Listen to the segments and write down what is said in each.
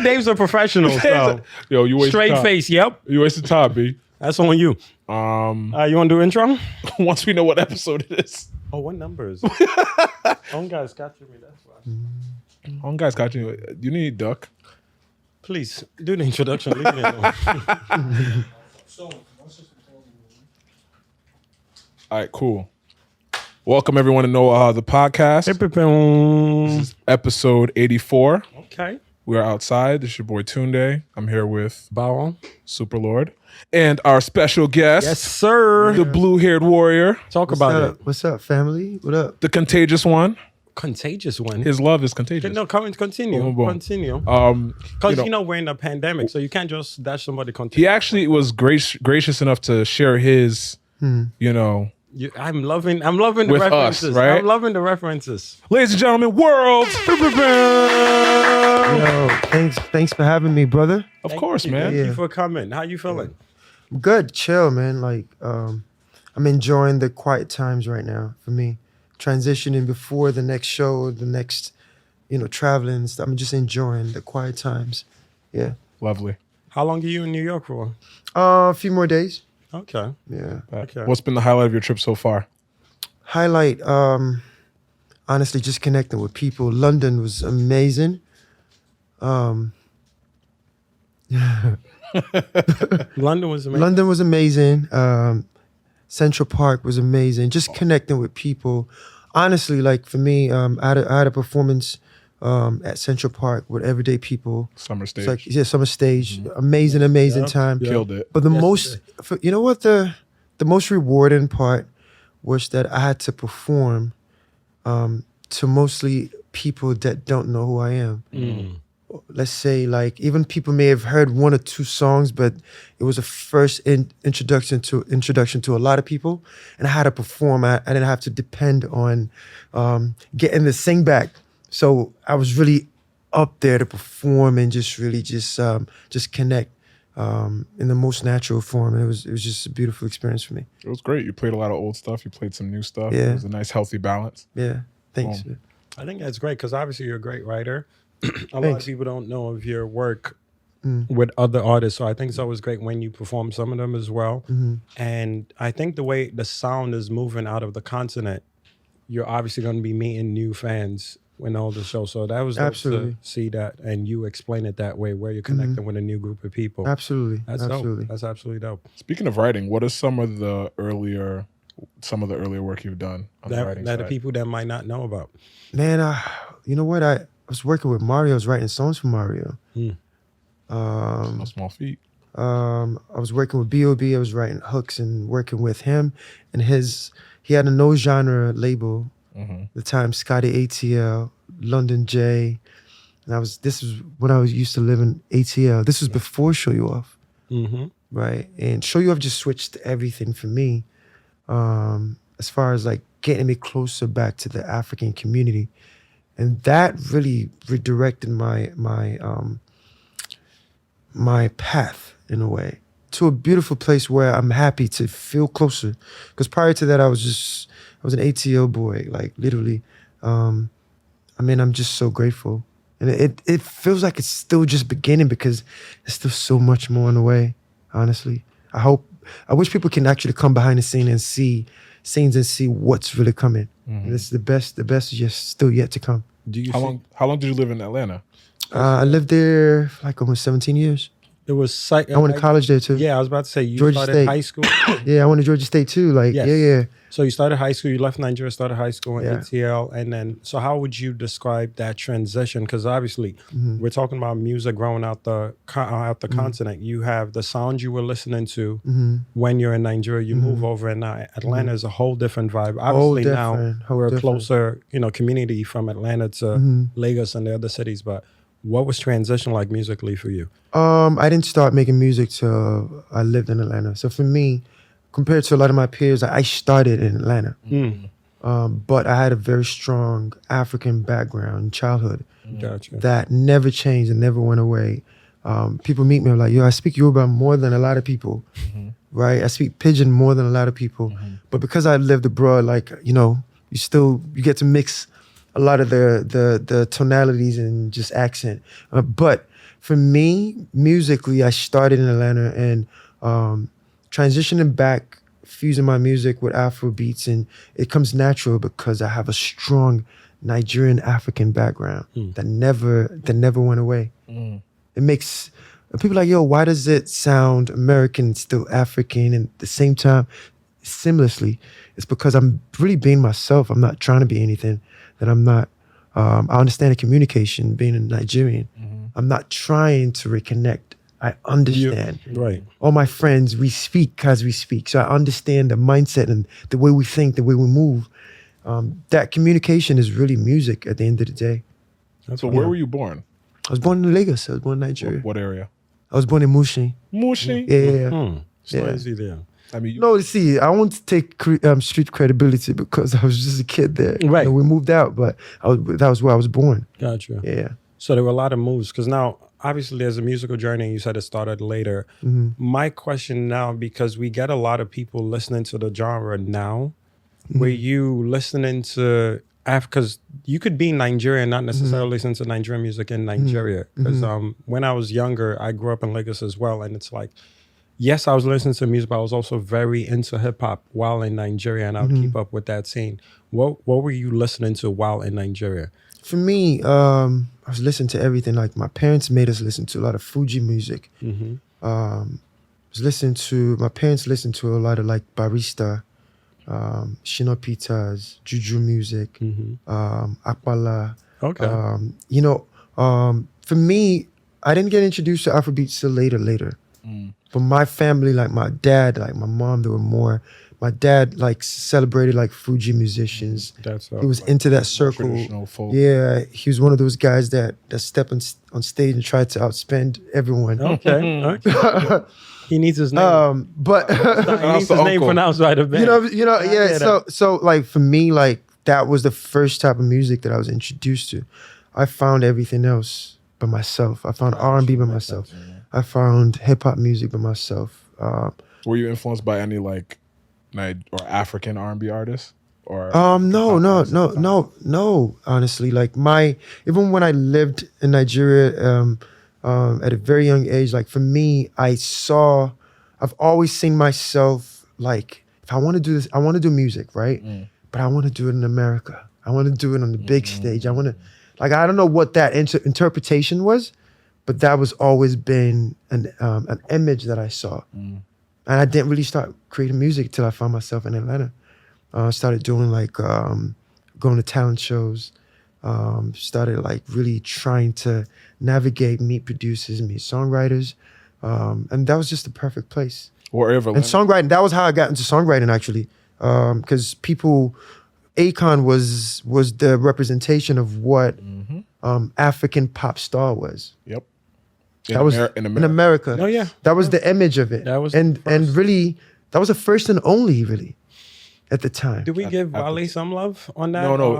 know Dave's a professional, so Yo, you wasted straight time. face. Yep, You wasted time, B. that's on you. You want to do intro? Once we know what episode it is. Oh, what numbers? Home guys captured me. That's why. Oh, guys, got you. You need duck. Please do the introduction. Leave me alone. All right, cool. Welcome everyone to Know the podcast. This is episode 84. Okay. We are outside. This is your boy Tunde. I'm here with Bow. Super Lord and our special guest, Yes, sir. the blue-haired warrior, Talk What's about up? it. What's up, family? What up? the contagious one. Contagious one. His love is contagious. No, continue. Boom, boom. Continue. Because Because we're in a pandemic, so you can't just dash somebody contagious. he actually was gracious enough to share his, I'm loving the With us, references. right? I'm loving the references. ladies and gentlemen, WorlD. Yo, thanks for having me, brother. Of course, Thank man. you Yeah. for coming. How you feeling? Good, chill, man. Like, I'm enjoying the quiet times right now for me. Transitioning before the next show, the next, traveling and stuff. I'm just enjoying the quiet times. Yeah. Lovely. How long are you in New York for? A few more days. Okay. Yeah. Okay. What's been the highlight of your trip so far? Highlight, honestly, just connecting with people. London was amazing. London was amazing. London was amazing. Central Park was amazing. Just connecting with people. Honestly, like for me, I had a performance at Central Park with everyday people. Summer stage. It's like summer stage. Amazing time. Killed it. But the most, the most rewarding part was that I had to perform to mostly people that don't know who I am. Let's say like even people may have heard one or two songs, but it was a first introduction to a lot of people, and I had to perform. I didn't have to depend on getting the sing back. So I was really up there to perform and just really just connect in the most natural form. And it was just a beautiful experience for me. It was great. You played a lot of old stuff. You played some new stuff. Yeah. It was a nice, healthy balance. Yeah, thanks. Boom. I think that's great because obviously you're a great writer. A lot of Thanks. people don't know of your work with other artists, so I think it's always great when you perform some of them as well. And I think the way the sound is moving out of the continent, you're obviously going to be meeting new fans when all the show. So that was dope Absolutely. to see that, and you explain it that way, where you're connecting with a new group of people. Absolutely, That's absolutely. dope. That's absolutely dope. Speaking of writing, what is some of the earlier work you've done on the writing That side? the people that might not know about. Man, you know what? I was working with Mario. I was writing songs for Mario. No small feat. I was working with B.O.B. I was writing hooks and working with him. And he had a no genre label. The time Scotty ATL, London J. And this was when I was used to live in ATL. This was before Show You Off. Right? And Show You Off just switched everything for me. As far as like getting me closer back to the African community. And that really redirected my path in a way to a beautiful place where I'm happy to feel closer. Because prior to that, I was an ATL boy, like literally. I'm just so grateful. And it feels like it's still just beginning because there's still so much more on the way, honestly. I wish people can actually come behind the scene and see scenes and see what's really coming. And it's the best is just still yet to come. How long did you live in Atlanta? I lived there for like almost 17 years. It was I went to college there too. Yeah, I was about to say you Georgia started State. high school. Yeah, I went to Georgia State too. Like, Yes. yeah. So you started high school, you left Nigeria, started high school in Yeah. ATL, and then, so how would you describe that transition? Because obviously, we're talking about music growing out the continent. You have the sound you were listening to when you're in Nigeria, you move over, and now Atlanta is a whole different vibe. Obviously now we're a closer, community from Atlanta to Lagos and the other cities, but what was transition like musically for you? I didn't start making music till I lived in Atlanta. So for me, compared to a lot of my peers, I started in Atlanta. But I had a very strong African background in childhood Gotcha. that never changed and never went away. People meet me, I'm like, yo, I speak Yoruba more than a lot of people, right? I speak Pidgin more than a lot of people. But because I lived abroad, like, you get to mix a lot of the tonalities and just accent. But for me, musically, I started in Atlanta and transitioning back, fusing my music with Afro beats, and it comes natural because I have a strong Nigerian African background that never went away. It makes people like, yo, why does it sound American still African and at the same time seamlessly? It's because I'm really being myself. I'm not trying to be anything that I'm not. I understand the communication being a Nigerian. I'm not trying to reconnect. I understand. Right. All my friends, we speak because we speak. So I understand the mindset and the way we think, the way we move. That communication is really music at the end of the day. So where were you born? I was born in Lagos. I was born in Nigeria. What area? I was born in Mushin. Mushin? Yeah. So easy there. I mean, No, see, I won't take street credibility because I was just a kid there. Right. We moved out, but that was where I was born. Gotcha. Yeah. So there were a lot of moves because now, obviously, there's a musical journey. You said it started later. My question now, because we get a lot of people listening to the genre now, were you listening to, because you could be Nigerian, not necessarily listen to Nigerian music in Nigeria. Because when I was younger, I grew up in Lagos as well. And it's like, yes, I was listening to music, but I was also very into hip hop while in Nigeria, and I would keep up with that scene. What were you listening to while in Nigeria? For me, I was listening to everything. Like my parents made us listen to a lot of Fuji music. My parents listened to a lot of like Barista, Shino Peters, Juju music, Akbala. Okay. For me, I didn't get introduced to Afrobeats till later. But my family, like my dad, like my mom, they were more. My dad like celebrated like Fuji musicians. He was into that circle. Traditional folk. Yeah, he was one of those guys that stepped on stage and tried to outspend everyone. Okay. He needs his name. But he needs his name pronounced right a bit. Yeah. So like for me, like that was the first type of music that I was introduced to. I found everything else by myself. I found R&B by myself. I found hip hop music by myself. Were you influenced by any like or African R&B artists? Or no. Honestly, like even when I lived in Nigeria at a very young age, like for me, I've always seen myself like, if I want to do this, I want to do music, right? But I want to do it in America. I want to do it on the big stage. I want to, like, I don't know what that interpretation was, but that was always been an image that I saw. And I didn't really start creating music till I found myself in Atlanta. I started doing like, going to talent shows, started like really trying to navigate, meet producers, meet songwriters. And that was just the perfect place. Wherever. And songwriting, that was how I got into songwriting actually. Because Akon was the representation of what African pop star was. Yep. In America. Oh yeah. That was the image of it. That was and really, that was the first and only really at the time. Did we give Wale some love on that? No.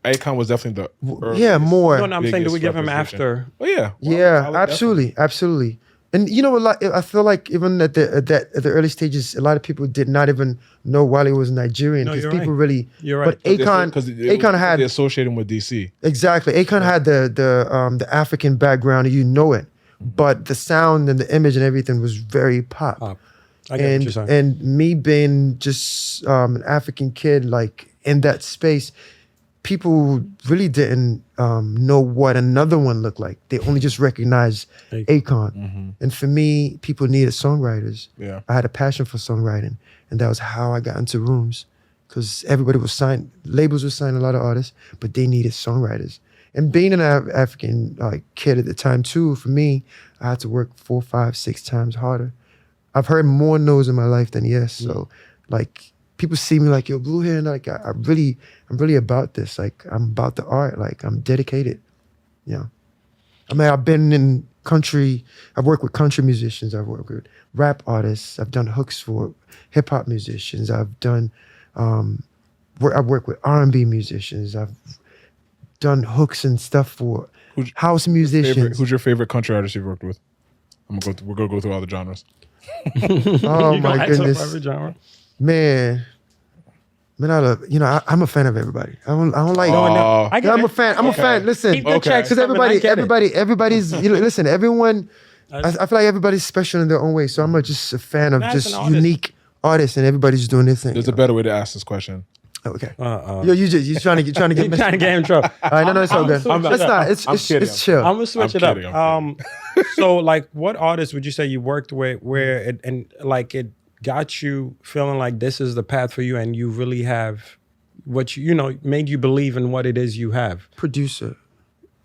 Akon was definitely the more. No, I'm saying, did we give him after? Oh yeah. Absolutely. And you know, I feel like even at the early stages, a lot of people did not even know Wale was Nigerian because people really. You're right. But Akon had they associate him with DC. Exactly. Akon had the African background, and you know it, but the sound and the image and everything was very pop. I get what you're saying. And me being just an African kid, like in that space, people really didn't know what another one looked like. They only just recognized Akon. And for me, people needed songwriters. Yeah. I had a passion for songwriting, and that was how I got into rooms, because everybody was signed, labels were signing a lot of artists, but they needed songwriters. And being an African kid at the time too, for me, I had to work 4, 5, 6 times harder. I've heard more no's in my life than yes. So like people see me like, yo, blue hair, and like I'm really about this. Like I'm about the art. Like I'm dedicated. Yeah. I mean, I've been in country, I've worked with country musicians, I've worked with rap artists, I've done hooks for hip hop musicians, I've done I've worked with R&B musicians, I've done hooks and stuff for house musicians. Who's your favorite country artist you've worked with? We're gonna go through all the genres. Oh my goodness, every genre? Man. Man, I'm a fan of everybody. I don't like. No. I'm a fan. I'm a fan. Listen, Keep the checks because coming, everybody's. Listen, everyone. I feel like everybody's special in their own way. So I'm just a fan of That's just an artist. unique artists, and everybody's doing their thing. There's a better way to ask this question. Okay. You're trying to get You're trying to get in trouble. All right, no, it's all good. It's chill. I'm I'm gonna switch it kidding, up. So like, what artists would you say you worked with where it got you feeling like this is the path for you, and you really have what made you believe in what it is you have? Producer.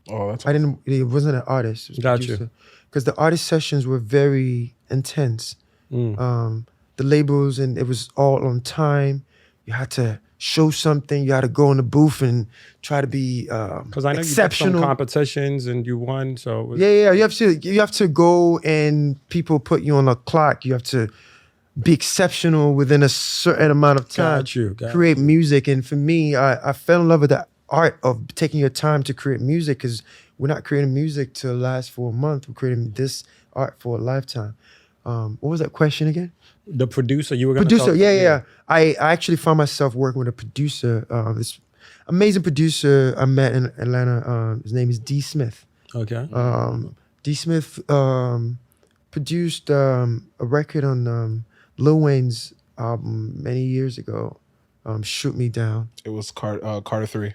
Oh, that's It wasn't an artist. It was Got producer. you. Because the artist sessions were very intense. The labels, and it was all on time. You had to show something. You had to go in the booth and try to be Because I know exceptional. you did some competitions and you won. So it was, Yeah. You have to go, and people put you on a clock. You have to be exceptional within a certain amount of time. Got create music. And for me, I fell in love with the art of taking your time to create music, because we're not creating music to last for a month. We're creating this art for a lifetime. What was that question again? The producer you were going to Producer, yeah. I actually found myself working with a producer, this amazing producer I met in Atlanta. His name is D. Smith. Okay. D. Smith produced a record on Lil Wayne's album many years ago, Shoot Me Down. It was Carter 3.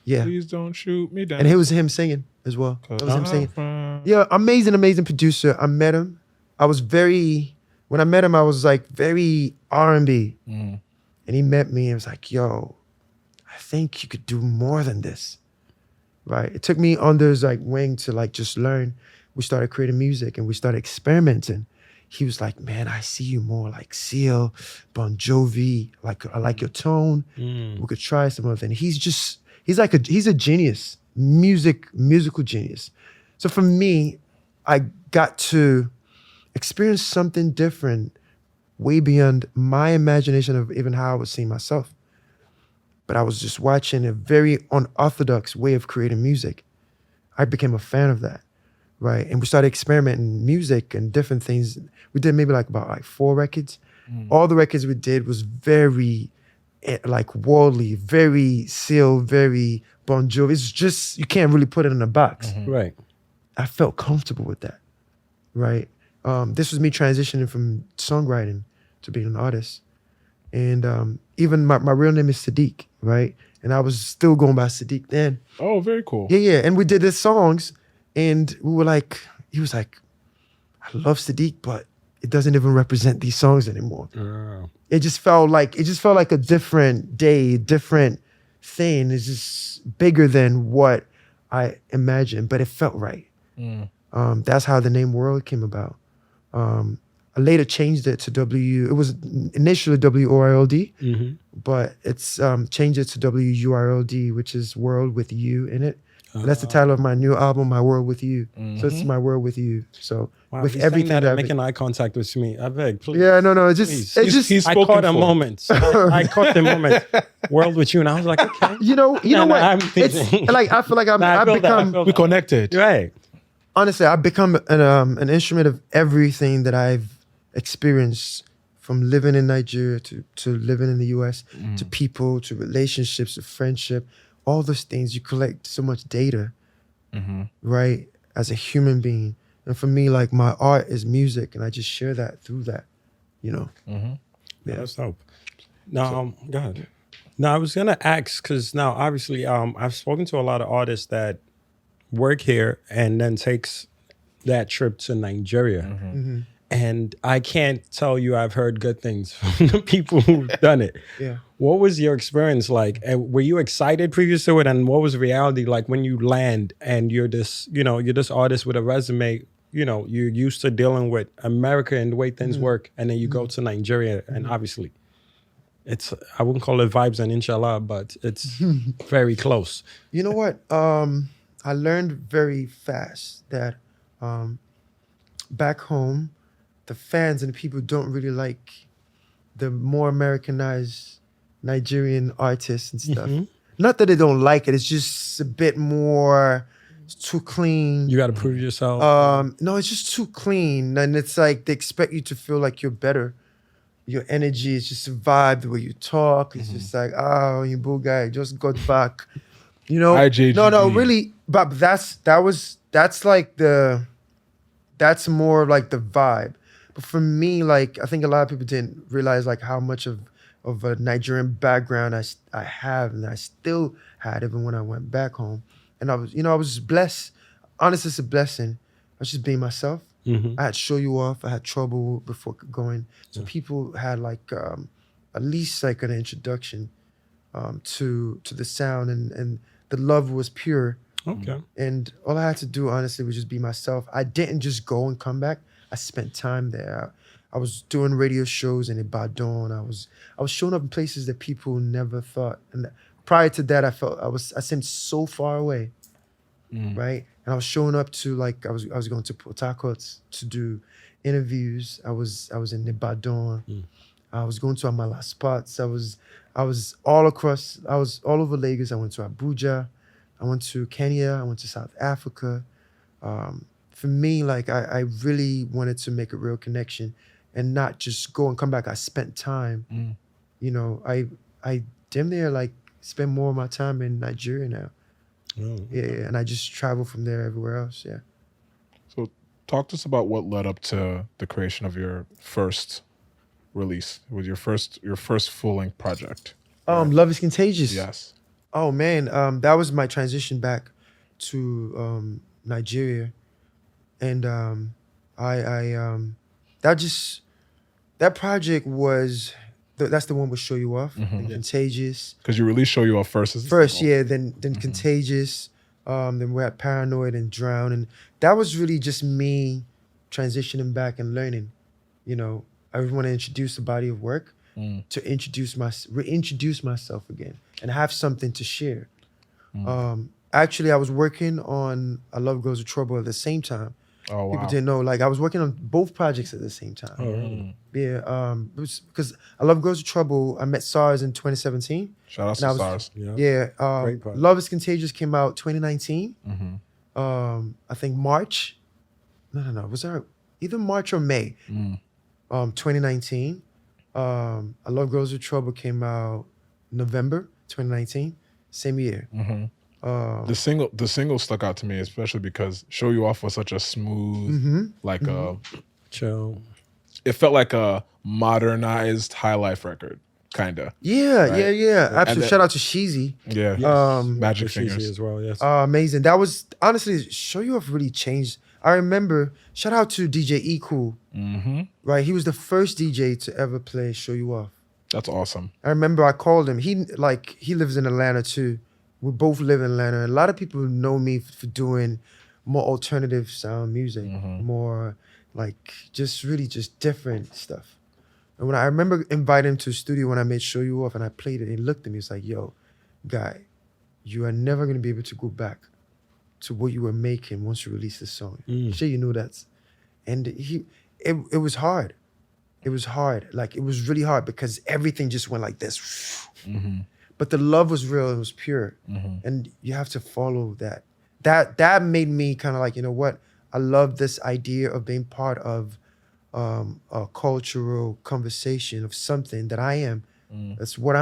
Yeah. Please don't shoot me down. And it was him singing as well. It was him singing. Uh-huh. Yeah, amazing producer. I met him. When I met him, I was like very R&B. And he met me and was like, yo, I think you could do more than this. Right? It took me under his wing to just learn. We started creating music and we started experimenting. He was like, man, I see you more like Seal, Bon Jovi. I like your tone. We could try some other thing. He's a genius, musical genius. So for me, I got to experience something different, way beyond my imagination of even how I was seeing myself. But I was just watching a very unorthodox way of creating music. I became a fan of that, right? And we started experimenting music and different things. We did maybe about 4 records. All the records we did was very WorlD, very Seal, very Bon Jovi. It's just, you can't really put it in a box. Right. I felt comfortable with that, right? This was me transitioning from songwriting to being an artist. And even my real name is Sadiq, right? And I was still going by Sadiq then. Oh, very cool. Yeah. And we did the songs, and we were he was like, I love Sadiq, but it doesn't even represent these songs anymore. It just felt like a different day, different thing. It's just bigger than what I imagined, but it felt right. That's how the name WurlD came about. I later changed it to it was initially WorlD, but it's changed it to WurlD, which is World with You in it. That's the title of my new album, My World with You. So it's My World with You. So with everything that making eye contact with me, I beg, please. Yeah, no, it's just He's I spoken caught a for. moment. I caught the moment. World with you, and I was like, okay. you know what? I'm It's thinking- I feel like I I've feel that, I become feel We that. connected. Right. honestly, I've become an instrument of everything that I've experienced, from living in Nigeria to living in the US, to people, to relationships, to friendship, all those things. You collect so much data, right, as a human being. And for me, my art is music, and I just share that through that, Yeah. That's dope. Now, go ahead. Now, I was going to ask, because now, obviously, I've spoken to a lot of artists that work here and then takes that trip to Nigeria. And I can't tell you I've heard good things from the people who've done it. Yeah. What was your experience like? And were you excited previous to it? And what was reality like when you land and you're this artist with a resume? You're used to dealing with America and the way things work. And then you go to Nigeria, and obviously I wouldn't call it vibes and inshallah, but it's very close. You know what? I learned very fast that back home, the fans and the people don't really like the more Americanized Nigerian artists and stuff. Not that they don't like it, it's just a bit more, it's too clean. You got to prove yourself. No, it's just too clean. And it's like they expect you to feel like you're better your energy is just a vibe, the way you talk. It's just like, oh, you boo guy, just got back. You know, IJGB. no, really, but that's more like the vibe. But for me, like I think a lot of people didn't realize like how much of a Nigerian background I have and I still had even when I went back home. And I was blessed. Honestly, it's a blessing. I was just being myself. I had Show You Off. I had Trobul before going. So people had like at least like an introduction to the sound and the love was pure. Okay. And all I had to do, honestly, was just be myself. I didn't just go and come back. I spent time there. I was doing radio shows in Ibadan. I was showing up in places that people never thought. And prior to that, I seemed so far away, right? And I was showing up to like I was going to Port Harcourt to do interviews. I was in Ibadan. I was going to Amala spots. I was all across. I was all over Lagos. I went to Abuja. I went to Kenya. I went to South Africa. For me, like I really wanted to make a real connection and not just go and come back. I spent time. You know, I damn near like spend more of my time in Nigeria now. Yeah, and I just travel from there everywhere else. Yeah. So talk to us about what led up to the creation of your first release. It was your first full-length project. Love is Contagious. Yes. Oh man, that was my transition back to Nigeria, and that project was that's the one with Show You Off and Contagious. Because you released Show You Off first. Yeah, then Contagious, then we had Paranoid and Drown, and that was really just me transitioning back and learning. You know, I want to introduce the body of work to reintroduce myself again and have something to share. Actually, I was working on I Love Girls with Trouble at the same time. Oh, wow. People didn't know. Like I was working on both projects at the same time. Oh, really? Yeah. It was because I Love Girls with Trouble. I met SARZ in 2017. Shout out to SARZ. Yeah. Great project. Love is Contagious came out 2019. I think March. No. Was there either March or May? 2019. I Love Girls with Trouble came out November 2019. Same year. The single stuck out to me, especially because Show You Off was such a smooth, chill. It felt like a modernized High Life record, kind of. Yeah, right? yeah. Absolutely. Shout out to Sheezy. Yeah. Magic Fingers as well. Yes. Amazing. That was honestly Show You Off really changed. I remember. Shout out to DJ E Cool. Right, he was the first DJ to ever play Show You Off. That's awesome. I remember I called him. He lives in Atlanta too. We both live in Atlanta. A lot of people know me for doing more alternative sound music, more like just different stuff. And when I remember inviting him to the studio when I made Show You Off and I played it, he looked at me, he's like, yo, guy, you are never gonna be able to go back to what you were making once you release this song. Sure you know that. And it was hard. It was hard. Like it was really hard because everything just went like this. But the love was real, it was pure. And you have to follow that. That made me kind of like, you know what? I love this idea of being part of a cultural conversation of something that I am. That's what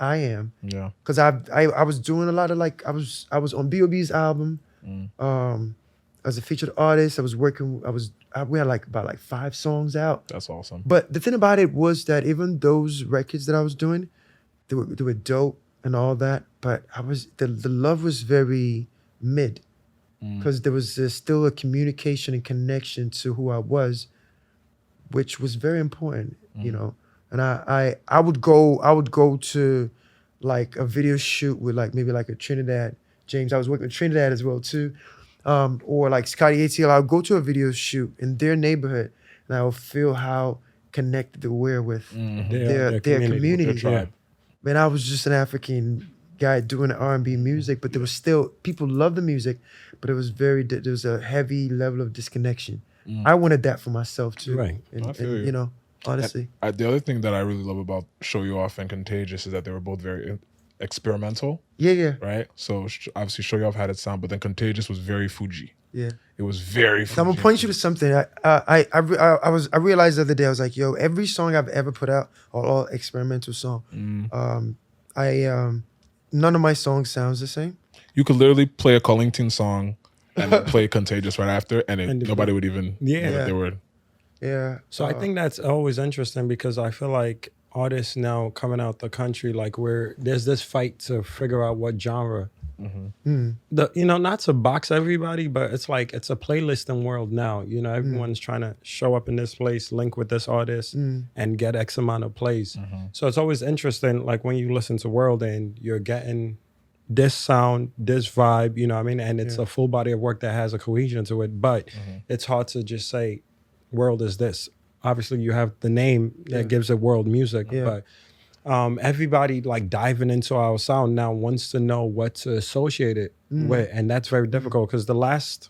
I am. Yeah. Because I was doing a lot of like I was on B.O.B.'s album. As a featured artist, we had like about 5 songs out. That's awesome. But the thing about it was that even those records that I was doing, they were dope and all that, but the love was very mid because there was still a communication and connection to who I was, which was very important, you know. And I would go to like a video shoot with like maybe like a Trinidad James. I was working with Trinidad as well too, or like Scotty ATL. I would go to a video shoot in their neighborhood, and I would feel how connected they were with their community. Their tribe. Man, I was just an African guy doing R&B music, but there was still, people loved the music, but it was there was a heavy level of disconnection. I wanted that for myself too. Right. And, you know, honestly. The other thing that I really love about Show You Off and Contagious is that they were both very experimental. Yeah. Right? So obviously Show You Off had its sound, but then Contagious was very Fuji. Yeah. It was very. So I'm gonna point you to something. I realized the other day. I was like, yo, every song I've ever put out, all experimental song, none of my songs sounds the same. You could literally play a Collington song and then play Contagious right after, and And nobody would even know that they were. Yeah. So I think that's always interesting because I feel like artists now coming out the country, like there's this fight to figure out what genre. Not to box everybody, but it's like it's a playlisting world now. Everyone's trying to show up in this place, link with this artist, and get X amount of plays. So it's always interesting, like when you listen to WurlD and you're getting this sound, this vibe, you know what I mean? And it's a full body of work that has a cohesion to it, but it's hard to just say WurlD is this. Obviously you have the name that gives it WurlD music, but everybody like diving into our sound now wants to know what to associate it with, and that's very difficult because the last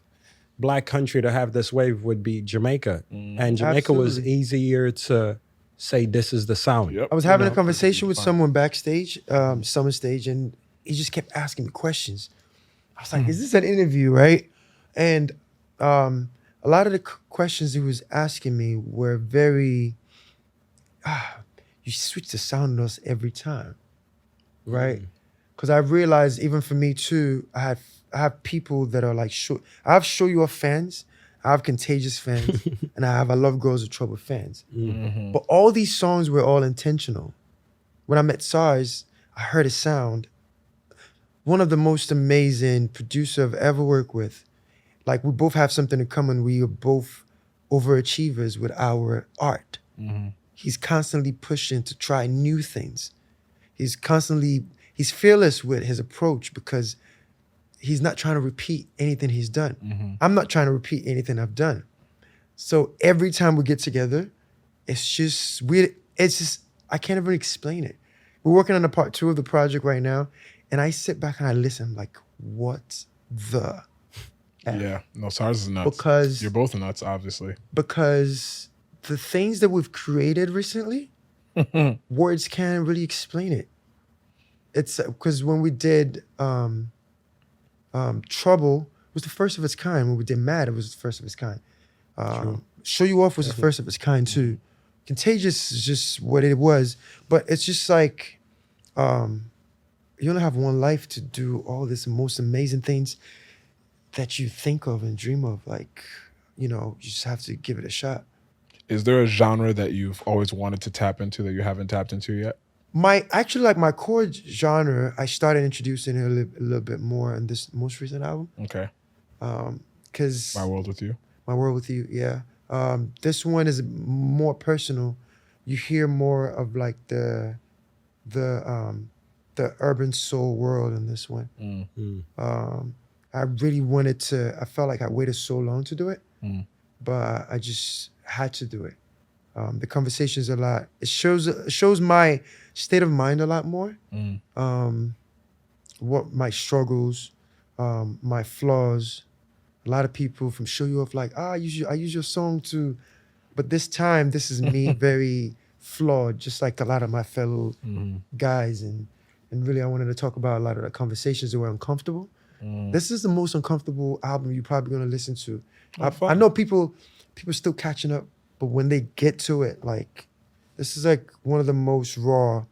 black country to have this wave would be Jamaica, and Jamaica was easier to say this is the sound. Yep. I was having a conversation with someone backstage, summer stage, and he just kept asking me questions. I was like, is this an interview, right? And a lot of the questions he was asking me were very, you switch the sound on us every time, right? Because I realized even for me too, I have people that are like, I have Show You Off fans, I have Contagious fans, and I have I Love Girls with Trouble fans. But all these songs were all intentional. When I met SARZ, I heard a sound. One of the most amazing producer I've ever worked with. Like we both have something in common. We are both overachievers with our art. He's constantly pushing to try new things. He's fearless with his approach because he's not trying to repeat anything he's done. I'm not trying to repeat anything I've done. So every time we get together, it's just weird. It's just, I can't even explain it. We're working on a part 2 of the project right now. And I sit back and I listen like, what the F? Yeah. No, SARZ is nuts. Because you're both nuts, obviously. Because the things that we've created recently, words can't really explain it. It's because when we did Trobul was the first of its kind. When we did Mad, it was the first of its kind. Show You Off was the first of its kind too. Contagious is just what it was. But it's just like you only have one life to do all this most amazing things that you think of and dream of. Like, you just have to give it a shot. Is there a genre that you've always wanted to tap into that you haven't tapped into yet? My core genre, I started introducing it a little bit more in this most recent album. Okay. Because My WurlD With You. My WurlD With You, yeah. This one is more personal. You hear more of like the urban soul world in this one. I really wanted to, I felt like I waited so long to do it, but I just had to do it. The conversation's a lot. It shows my state of mind a lot more. What my struggles, my flaws. A lot of people from Show You Off like, I use your song to, but this time this is me very flawed, just like a lot of my fellow guys. And really I wanted to talk about a lot of the conversations that were uncomfortable. This is the most uncomfortable album you're probably gonna listen to. I know people still catching up, but when they get to it, like this is like one of the most raw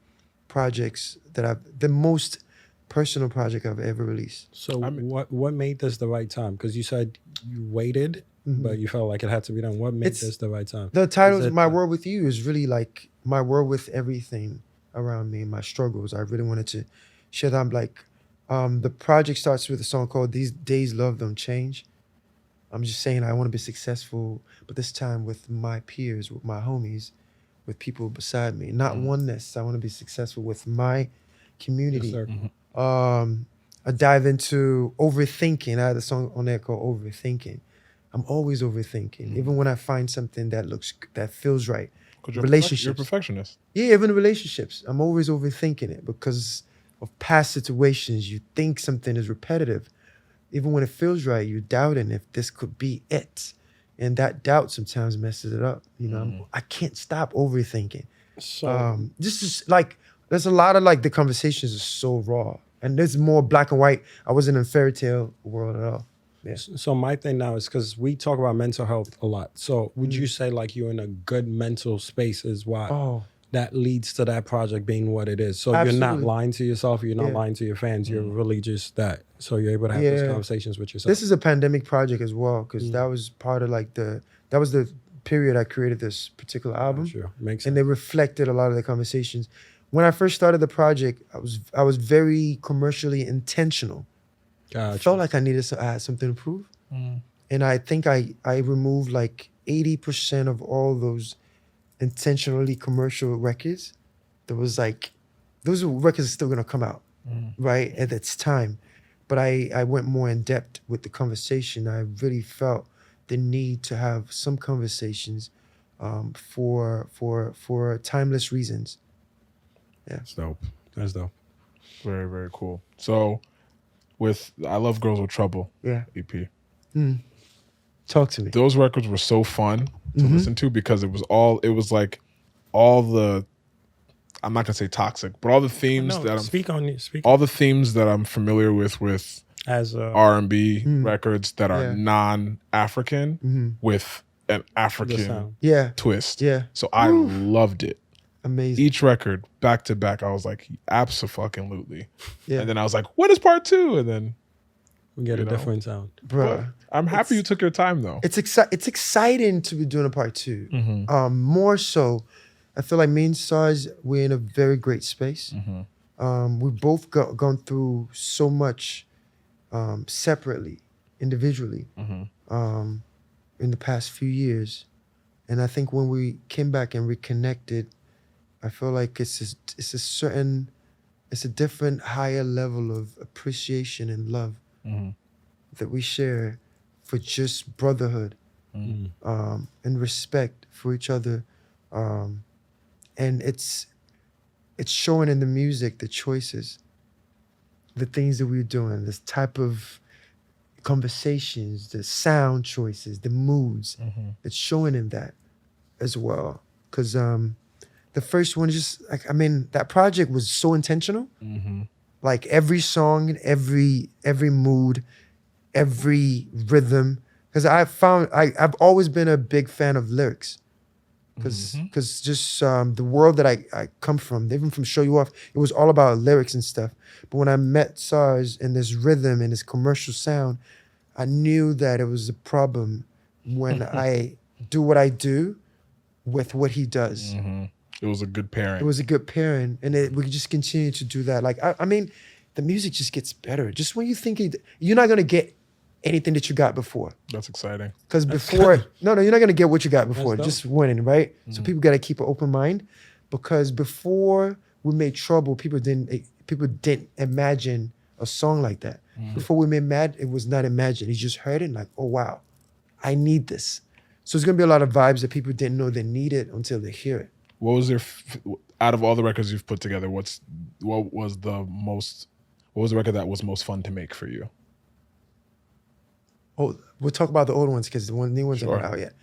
projects the most personal project I've ever released. So what made this the right time? Because you said you waited, but you felt like it had to be done. What made this the right time? The title My WurlD With You is really like my world with everything around me, my struggles. I really wanted to share that. I'm like, the project starts with a song called These Days Love Don't Change. I'm just saying I want to be successful, but this time with my peers, with my homies, with people beside me. Not oneness. I want to be successful with my community. Yes, I dive into overthinking. I had a song on there called Overthinking. I'm always overthinking, even when I find something that feels right. Relationships. You're a perfectionist. Yeah, even relationships. I'm always overthinking it because of past situations. You think something is repetitive. Even when it feels right, you're doubting if this could be it. And that doubt sometimes messes it up. I can't stop overthinking. So This is like, there's a lot of like, the conversations are so raw. And there's more black and white. I wasn't in fairy tale world at all. Yeah. So my thing now is because we talk about mental health a lot. So would you say like you're in a good mental space is why Oh, that leads to that project being what it is? So you're not absolutely. lying to yourself. You're not Yeah. lying to your fans. You're really just that. So you're able to have those Yeah. conversations with yourself. This is a pandemic project as well, because that was part of like that was the period I created this particular album. Sure. Makes And sense. they reflected a lot of the conversations. When I first started the project, I was very commercially intentional. I Gotcha. felt like I had something to prove. And I think I removed like 80% of all those intentionally commercial records. There was like, those records are still gonna come out, right? At its time. But I went more in depth with the conversation. I really felt the need to have some conversations for timeless reasons. That's dope. That's dope. Very, very cool. So with I Love Girls with Trouble Yeah. EP, Talk to me. those records were so fun to listen to because it was like all the, I'm not gonna say toxic, but all the themes No, that all all the themes that I'm familiar with as a R&B records that are Yeah. non-African with an the African sound. Yeah. twist. Yeah. So I loved it. Amazing. Each record back to back, I was like, abso-fucking-lutely. Yeah. And then I was like, what is part 2? And then, We get You a know. different sound. Bruh. I'm happy you took your time though. It's exciting to be doing a part 2. More so, I feel like me and SARZ, we're in a very great space. We've both gone through so much separately, individually, in the past few years. And I think when we came back and reconnected, I feel like it's a different higher level of appreciation and love that we share for just brotherhood and respect for each other. And it's showing in the music, the choices, the things that we're doing, this type of conversations, the sound choices, the moods. It's showing in that as well. Because the first one just, like, I mean, that project was so intentional. Like every song, every mood, every rhythm. Because I've always been a big fan of lyrics. Because just the world that I come from, even from Show You Off, it was all about lyrics and stuff. But when I met SARZ and this rhythm and this commercial sound, I knew that it was a problem when I do what I do with what he does. It was a good pairing. It was a good pairing, and we could just continue to do that. Like I mean, the music just gets better. Just when you think you're not gonna get anything that you got before. That's exciting. Because before, no, you're not gonna get what you got before. That's Just winning, right? So people gotta keep an open mind, because before we made Trouble, people didn't imagine a song like that. Before we made Mad, it was not imagined. You just heard it and like, oh wow, I need this. So it's gonna be a lot of vibes that people didn't know they needed until they hear it. What was out of all the records you've put together, what was the record that was most fun to make for you? Oh, we'll talk about the old ones because the new ones Sure. are not out yet.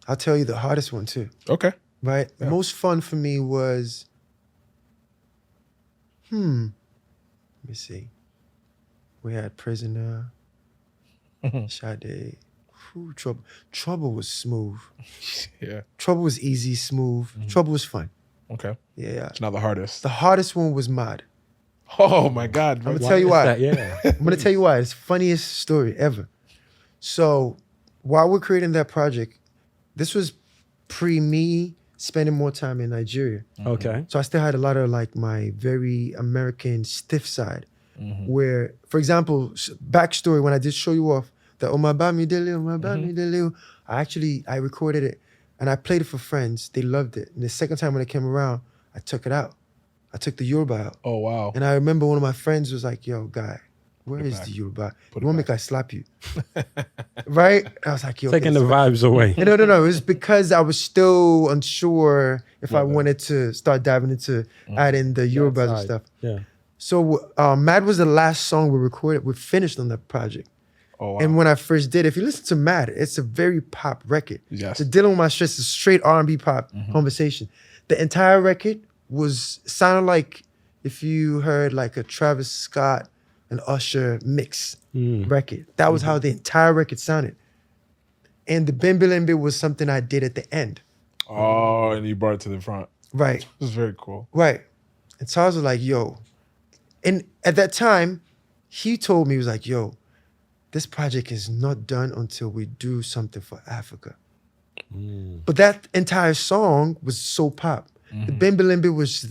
I'll tell you the hardest one too. Okay. Right? Yeah. Most fun for me was, let me see. We had Prisoner, Sade, Trouble. Trouble was smooth. Yeah. Trouble was easy, smooth. Trouble was fun. Okay. Yeah. It's not the hardest. The hardest one was Mod. Oh my God. I'm gonna tell you why. Yeah. I'm gonna tell you why. It's the funniest story ever. So while we're creating that project, this was me spending more time in Nigeria. Okay. So I still had a lot of like my very American stiff side, where, for example, backstory, when I did Show You Off, the Oh My Bami Delu, I recorded it and I played it for friends. They loved it. And the second time when it came around, I took it out. I took the Yoruba out. Oh wow. And I remember one of my friends was like, yo, guy, where Put it is back. the Yoruba? Put You it want me back. to slap you? Right? I was like, yo. Taking the it's- vibes away. No. It was because I was still unsure if I wanted to start diving into adding the Yoruba and side. stuff. Yeah. So Mad was the last song we finished on that project. Oh wow. And when I first did, if you listen to Mad, it's a very pop record. Yes. So Dealing With My Stress is straight R&B pop conversation. The entire record sounded like if you heard like a Travis Scott an Usher mix record. That was how the entire record sounded. And the Bimbilimbi was something I did at the end. Oh, and you brought it to the front. Right. It was very cool. Right. And SARZ was like, yo. And at that time, he told me, he was like, yo, this project is not done until we do something for Africa. But that entire song was so pop. The Bimbilimbi was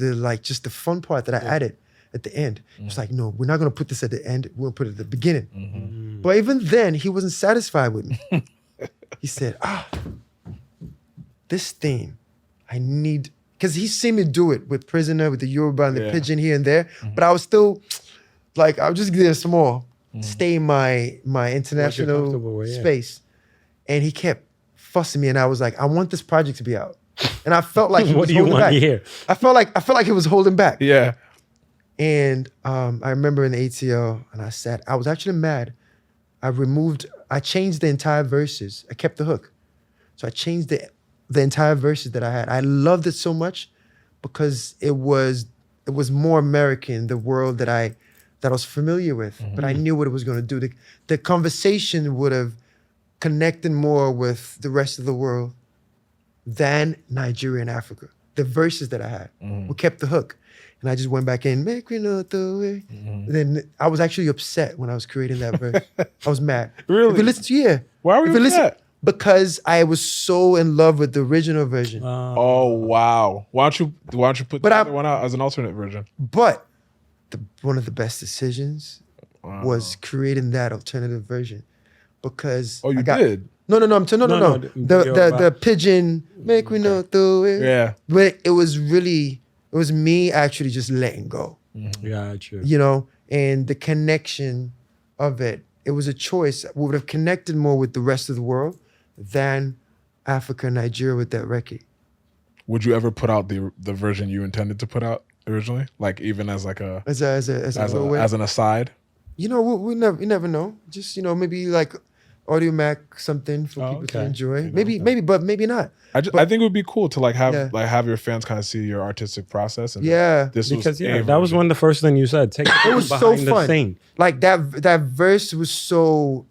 just the fun part that I added at the end. It's like, no, we're not gonna put this at the end. We'll put it at the beginning. But even then, he wasn't satisfied with me. He said, this theme, I need, because he's seen me do it with Prisoner, with the Yoruba and the Pidgin here and there. But I was still like, I was just getting small, stay in my international space. And he kept fussing me, and I was like, I want this project to be out. And I felt like he was holding back. I felt like he was holding back. Yeah. And I remember in the ATL, and I was actually mad. I changed the entire verses. I kept the hook. So I changed the entire verses that I had. I loved it so much because it was more American, the world that I was familiar with, but I knew what it was going to do. The conversation would have connected more with the rest of the world than Nigeria and Africa. The verses that I had, we kept the hook. And I just went back in, make me know the way. Then I was actually upset when I was creating that verse. I was mad. Really? If you listen to, Why were you upset? Because I was so in love with the original version. Oh, wow. Why don't you put that one out as an alternate version? But one of the best decisions was creating that alternative version. Because you did? No. The Pidgin, make me know the way. Yeah. But it was me actually just letting go. Gotcha. You know, and the connection of it was a choice. We would have connected more with the rest of the world than Africa and Nigeria with that record. Would you ever put out the version you intended to put out originally? Like even as like a as an aside? You know, we never know. Just, you know, maybe like Audio Mac something for people to enjoy. Maybe, but maybe not. I think it would be cool to have your fans kind of see your artistic process. And that was one of the first things you said. It was so fun. Like that verse was so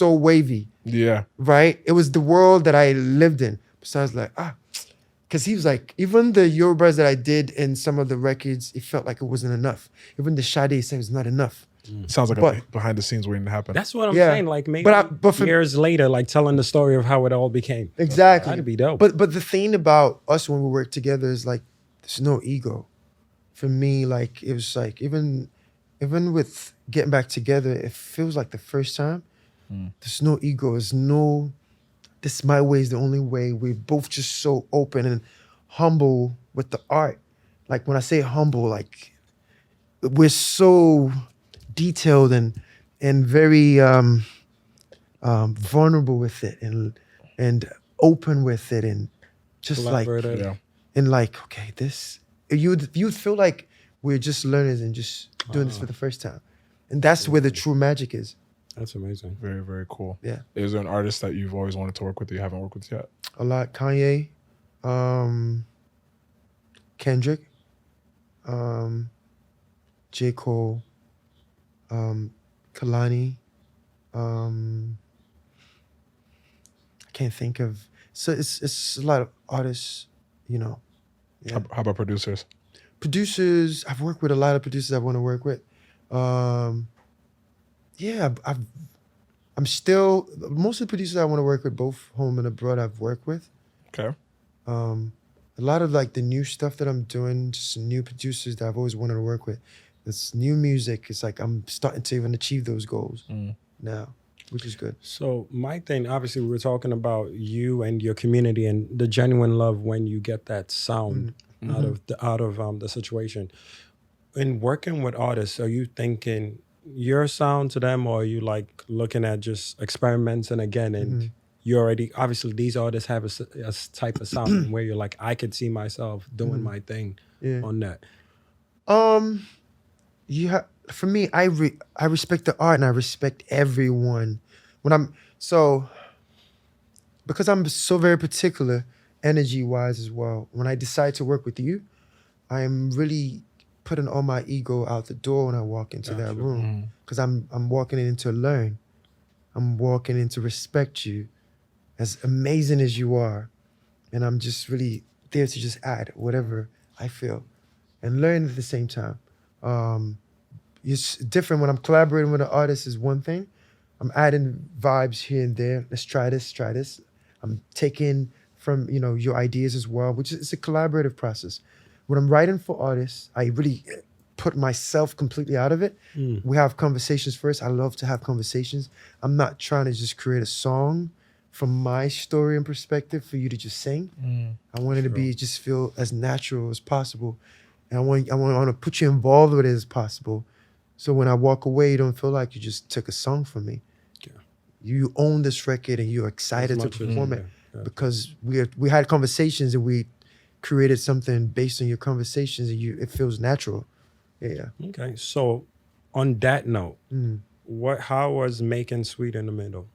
wavy. Yeah. Right? It was the world that I lived in. So I was like, because he was like, even the Yorubas that I did in some of the records, it felt like it wasn't enough. Even the Sade said it was not enough. Sounds like a behind the scenes waiting to happen. That's what I'm saying. Like maybe years later, like telling the story of how it all became. Exactly. That'd be dope. But the thing about us when we work together is like there's no ego. For me, like it was like even with getting back together, it feels like the first time. There's no ego. There's no, this my way is the only way. We're both just so open and humble with the art. Like when I say humble, like we're so detailed and very vulnerable with it and open with it and just like and like, okay, this you'd feel like we're just learners and just doing this for the first time. And that's where the true magic is. That's amazing. Very, very cool. Yeah. Is there an artist that you've always wanted to work with that you haven't worked with yet? A lot. Kanye, Kendrick, J. Cole, Kalani. I can't think of. So it's a lot of artists, you know. Yeah. How about producers? Producers, I've worked with a lot of producers I want to work with. I'm still, most of the producers I want to work with, both home and abroad, I've worked with. Okay. A lot of like the new stuff that I'm doing, just new producers that I've always wanted to work with. This new music, it's like I'm starting to even achieve those goals now, which is good. So my thing, obviously we were talking about you and your community and the genuine love when you get that sound out of the situation. In working with artists, are you thinking your sound to them, or are you like looking at just experimenting again and you already, obviously these artists have a type of sound where you're like, I could see myself doing my thing on that? For me, I respect the art and I respect everyone. Because I'm so very particular energy-wise as well, when I decide to work with you, I am really putting all my ego out the door when I walk into that room, because I'm walking in to learn. I'm walking in to respect you, as amazing as you are, and I'm just really there to just add whatever I feel, and learn at the same time. It's different when I'm collaborating with an artist. Is one thing. I'm adding vibes here and there. Let's try this. I'm taking from your ideas as well, which is it's a collaborative process. When I'm writing for artists, I really put myself completely out of it. We have conversations first. I love to have conversations. I'm not trying to just create a song from my story and perspective for you to just sing. I want it to be just feel as natural as possible, and I want to put you involved with it as possible. So when I walk away, you don't feel like you just took a song from me. Yeah. You own this record and you're excited to perform it because we had conversations and we created something based on your conversations, and it feels natural. Yeah. Okay. So on that note, how was making Sweet in the Middle?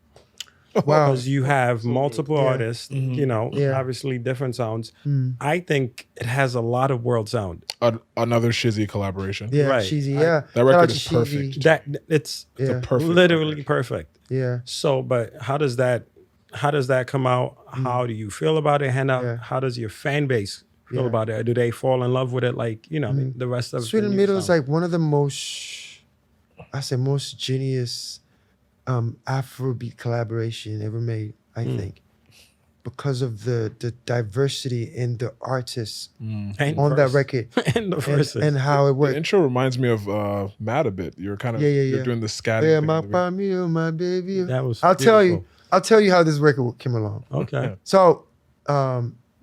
Wow. Because you have multiple artists, obviously different sounds. I think it has a lot of world sound. Another Shizzy collaboration. Yeah, Right. Shizzy, yeah. That record is perfect. It's Yeah. Perfect. literally perfect. Yeah. So, but how does that come out? How do you feel about it, Hannah? Yeah. How does your fan base feel Yeah. about it? Do they fall in love with it like, the rest of Sweet in the new Middle is sound? like one of the most genius Afrobeat collaboration ever made, I think. Because of the diversity in the artists on that record And the verses. and how it The worked. intro reminds me of Mad a bit. You're kind of you're doing the scatting Yeah, thing. my baby. That was I'll tell beautiful. you how this record came along. Okay. So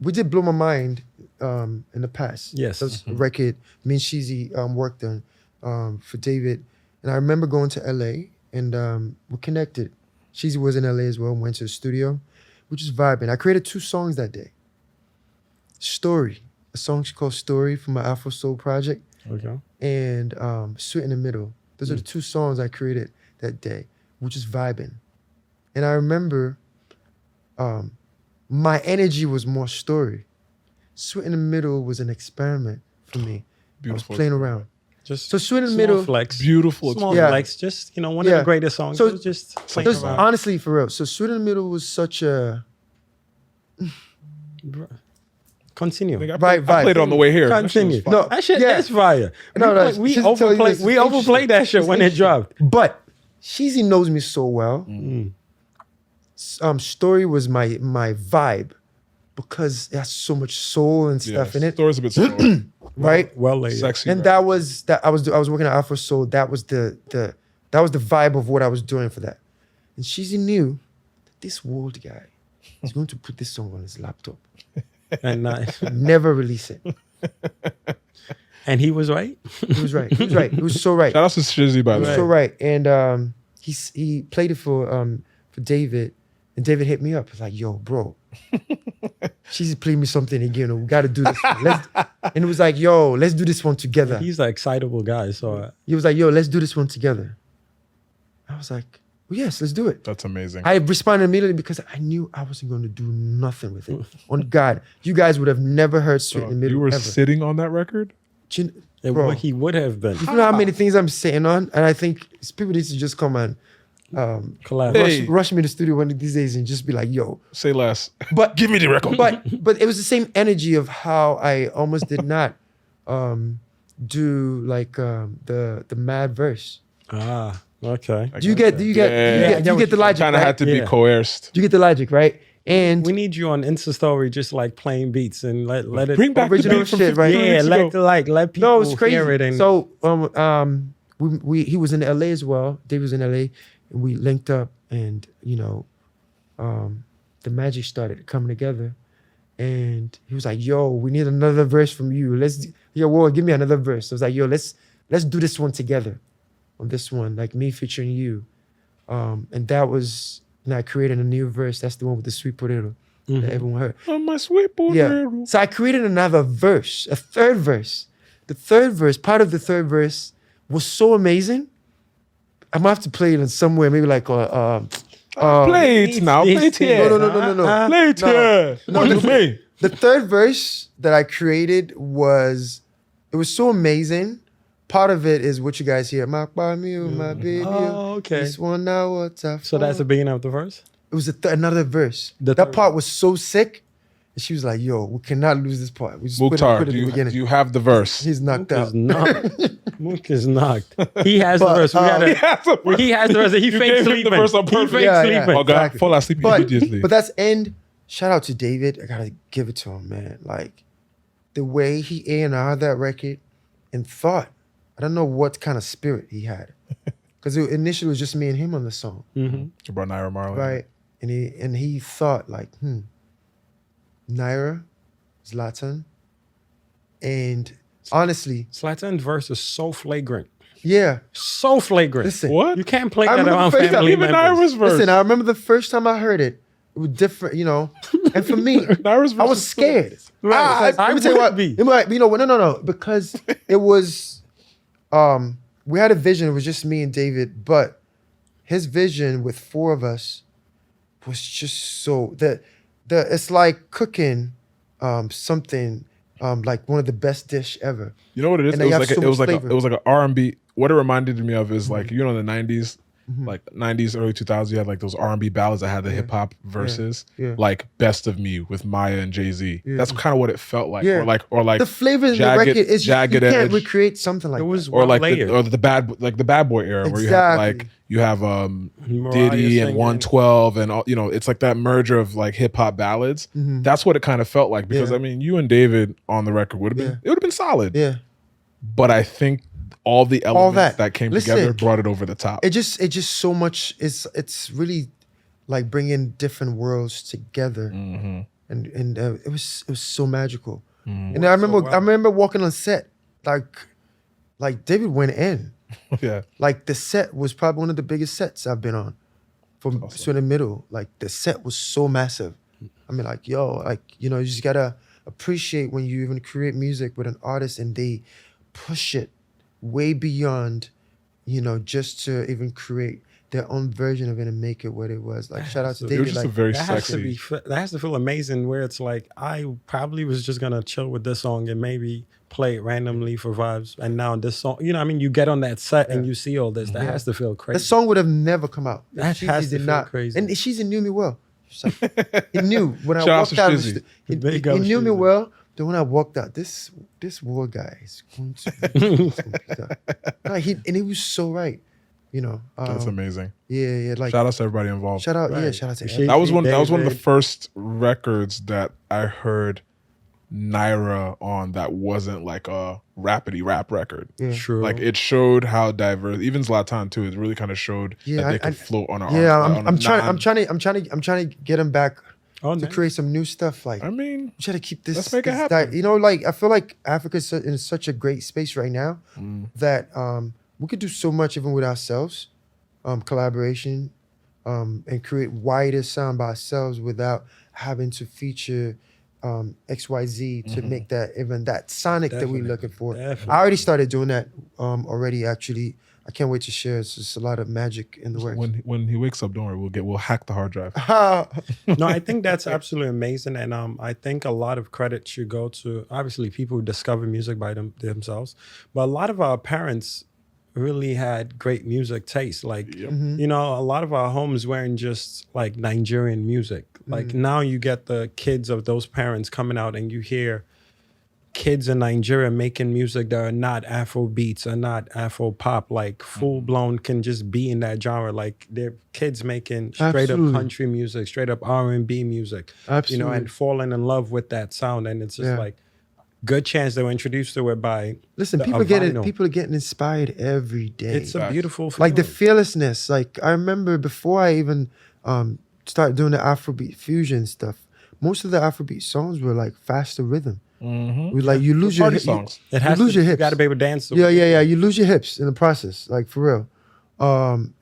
we did Blow My Mind in the past. Yes. That was a record me and Shizzy worked on for David. And I remember going to LA and we connected. Shizzy was in LA as well, went to the studio, which is vibing. I created 2 songs that day. Story, a song called Story from my Afro Soul project, Okay. and Sweet in the Middle. Those are the 2 songs I created that day, which is vibing. And I remember my energy was more story. Sweet in the Middle was an experiment for me. Beautiful. I was playing around. Just So Sweet in the small Middle, flex. Beautiful. Small Yeah. flex. Just, one of the greatest songs. So- It was just playing Just around. honestly, for real. So Sweet in the Middle was such a Continue. I Right, played it on the way here. That shit was Continue. fire. No, That shit yeah. is fire. No, we just tell you overplayed. this, We it's overplayed that shit It's when it interesting. dropped. But Shizzy knows me so well. Story was my vibe because it has so much soul and stuff in it, Story's a bit slow. right? Well laid. Sexy. And that was I was working at Afro Soul. That was the vibe of what I was doing for that. And Shizzy knew that this WorlD guy is going to put this song on his laptop, And nice. never release it. And he was right. He was right. He was right. He was so right. Shout out to Shizzy, by the He was way. so right. And he played it for David, and David hit me up. He's like, "Yo, bro, she's playing me something again. We got to do this. And it was like, "Yo, let's do this one together." He's an excitable guy. So He was like, "Yo, let's do this one together." I was like, well, "Yes, let's do it." That's amazing. I responded immediately because I knew I wasn't going to do nothing with it. On God, you guys would have never heard Sweet in the Middle You were ever. sitting on that record? Bro, he would have been. you know how many things I'm sitting on, and I think people need to just come and Collab. Hey. rush me to the studio one of these days and just be like, "Yo." Say less. But Give me the record. but it was the same energy of how I almost did not do like the mad verse. Ah, okay. Do you get the logic? Kind of Right? had to be Yeah. coerced. Do you get the logic, right? And We need you on Insta story, just like playing beats and let it Bring back the Original beat from shit, 50 right? Yeah, weeks ago. let people no, it's crazy. hear it. And So he was in LA as well. Dave was in LA, and we linked up, and the magic started coming together. And he was like, "Yo, we need another verse from you. Give me another verse." I was like, "Yo, let's do this one together, on this one, like me featuring you." And that was, and I created a new verse. That's the one with the sweet potato that everyone heard. Oh, my sweet boy. Yeah. So I created another verse, a third verse. The third verse, part of the third verse was so amazing. I'm gonna have to play it in somewhere, maybe like Play it now. Play it here. No. Play it here. What do you mean? The third verse that I created was It was so amazing. Part of it is what you guys hear. My baby. Oh, okay. This one now, what's up? So that's the beginning of the verse? It was another verse. The That third part was so sick. And she was like, yo, we cannot lose this part. We just Mukhtar, put it do in the you, beginning. do you have the verse? He's knocked Mook out. is knocked. Mook is knocked. He has the But, verse. We gotta, he has the verse. He You fake gave him sleeping. the verse on He purpose. fake Yeah, sleeping. yeah. Oh, God, Exactly. fall asleep immediately. But that's end. Shout out to David. I gotta give it to him, man. Like the way he A&R'd that record and thought. I don't know what kind of spirit he had. Because initially it was just me and him on the song. Mm-hmm. About Naira Marley. Right. And he thought like, Naira, Zlatan. And honestly, Zlatan's verse is so flagrant. yeah. So flagrant. Listen. What? You can't play I that remember around the first time- family Even members. Naira's verse. Listen, I remember the first time I heard it. It was different, you know. And for me, Naira's verse I was is scared. Right, because I let me tell you would what. be. No. Because it was, we had a vision. It was just me and David, but his vision with four of us was just so it's like cooking something like one of the best dish ever. You know what it is? And It they was have like so much it flavor. was like an R&B. What it reminded me of is like, you know, in the 90s, like 90s, early 2000s, you had like those R&B ballads that had the hip hop verses, Yeah. like Best of Me with Maya and Jay-Z. Yeah. That's kind of what it felt like. Yeah. Or like The flavor in the Jagged- record is you Jagged can't Edge. recreate something like It was or like layered. the bad boy era where you have Exactly. like you have Mariah Diddy and singing. 112 and all, you know, it's like that merger of like hip hop ballads. That's what it kind of felt like because Yeah. I mean you and David on the record would have been it would have been solid. that. Yeah. But I think all the elements that came Listen, together brought it over the top. It just so much it's really like bringing different worlds together, and it was so magical. And I remember walking on set like David went in. Yeah. Like the set was probably one of the biggest sets I've been on. From Swin and Middle, like the set was so massive. I mean, like yo, like you know, you just gotta appreciate when you even create music with an artist and they push it way beyond, you know, just to even create their own version of it and make it what it was. Like shout out to It David. was just Like a very That has to sexy. be. That has to feel amazing. Where it's like I probably was just gonna chill with this song and maybe play it randomly for vibes, and now this song. You know, I mean, you get on that set and you see all this. That has to feel that crazy. song would have never come out. That Sheezy has to feel crazy. And Sheezy knew me well. She's like, he knew when I Shout out walked to out. Sheezy. He Big up knew me Sheezy. well. Then when I walked out, this war guy is going to. No, he was so right. You know. That's amazing. Yeah. Like Shout out to everybody involved. shout out. Yeah, Right. shout out to She- That was one of the David. first records that I heard Naira on that wasn't like a rapidy rap record. Yeah. True. Like it showed how diverse. Even Zlatan too. It really kind of showed Yeah, that they I- could float on a. Yeah, on a I'm trying non- to get him back Oh, to nice. create some new stuff. Like I mean, try to keep this. let's make it this happen. you know, like I feel like Africa's in such a great space right now that we could do so much even with ourselves, collaboration, and create wider sound by ourselves without having to feature XYZ to make that even that sonic that we're Definitely. looking for. Definitely. I already started doing that already. Actually, I can't wait to share. It's just a lot of magic in the works. when he wakes up, don't worry, we'll hack the hard drive. No, I think that's absolutely amazing, and I think a lot of credit should go to obviously people who discover music by themselves, but a lot of our parents really had great music taste. Like you know, a lot of our homes weren't just like Nigerian music. Like now you get the kids of those parents coming out, and you hear kids in Nigeria making music that are not Afro beats or not Afro pop, like full blown can just be in that genre. Like they're kids making straight Absolutely. up country music, straight up R&B music, you know, Absolutely. and falling in love with that sound. And it's just Yeah. like good chance they were introduced to it by Listen, a people vinyl. are getting inspired every day. It's a beautiful feeling. like the fearlessness. Like I remember before I even started doing the Afrobeat fusion stuff, most of the Afrobeat songs were like faster rhythm. We like you lose your Party hip- songs. it has you lose to, your you hips. got to be able to dance to Yeah, it. yeah. You lose your hips in the process, like for real.